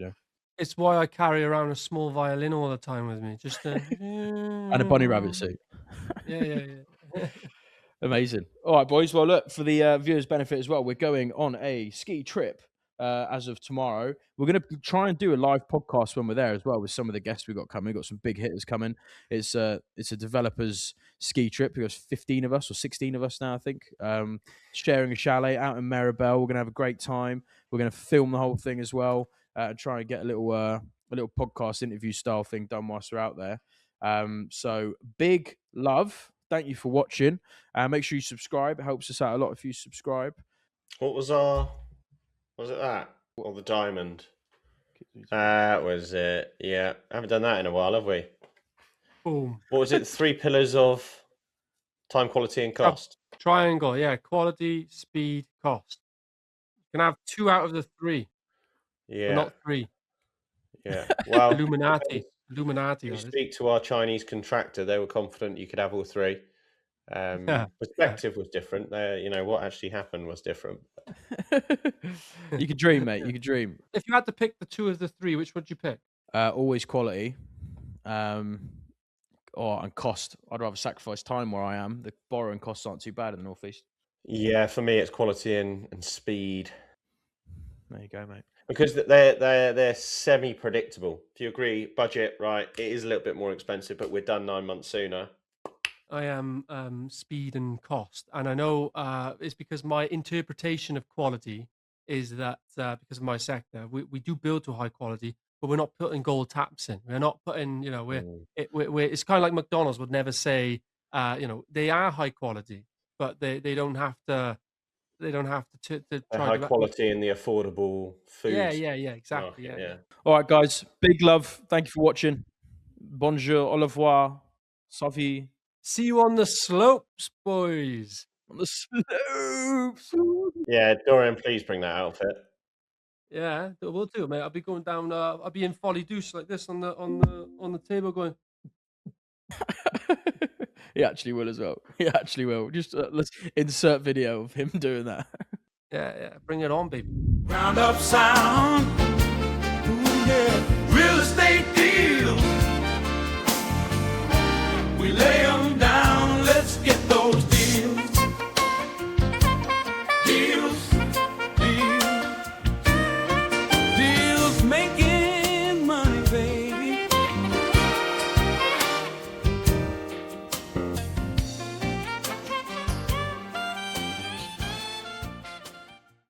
It's why I carry around a small violin all the time with me, just to and a bunny rabbit suit. yeah, yeah, yeah. Amazing. All right, boys. Well, look, for the viewers' benefit as well, we're going on a ski trip as of tomorrow. We're going to try and do a live podcast when we're there as well with some of the guests we've got coming. We've got some big hitters coming. It's a developers ski trip. We've got 15 of us or 16 of us now, I think, sharing a chalet out in Maribel. We're going to have a great time. We're going to film the whole thing as well and try and get a little podcast interview style thing done whilst we're out there. So big love. Thank you for watching. Make sure you subscribe. It helps us out a lot if you subscribe. What was it that? Or the diamond? That was it. Yeah. I haven't done that in a while, have we? Boom. What was it? 3 pillars of time, quality, and cost. Triangle, yeah. Quality, speed, cost. You can have 2 out of the 3, but Yeah. not 3. Yeah. Well, Illuminati. Illuminati. You That is. speak to our Chinese contractor; they were confident you could have all three. Perspective was different. What actually happened was different. You could dream, mate. You could dream. If you had to pick the two of the three, which would you pick? Always quality. And cost. I'd rather sacrifice time where I am. The borrowing costs aren't too bad in the Northeast. Yeah, for me, it's quality and speed. There you go, mate. Because they're semi-predictable. If you agree, budget, right, it is a little bit more expensive, but we're done 9 months sooner. I am speed and cost, and I know it's because my interpretation of quality is that because of my sector, we do build to high quality, but we're not putting gold taps in. We're not putting, it's kind of like McDonald's would never say, they are high quality, but they don't have to. They don't have to try high to quality in the affordable food. Yeah, exactly. Market, yeah. All right, guys. Big love. Thank you for watching. Bonjour, au revoir, Savi. See you on the slopes, boys. On the slopes. Yeah, Dorian, please bring that outfit. Yeah, we'll do it, mate. I'll be going down. I'll be in folly douche like this on the table, going. He actually will as well. He actually will. Just let's insert video of him doing that. Yeah. Bring it on, baby. Ground up sound. Ooh, yeah.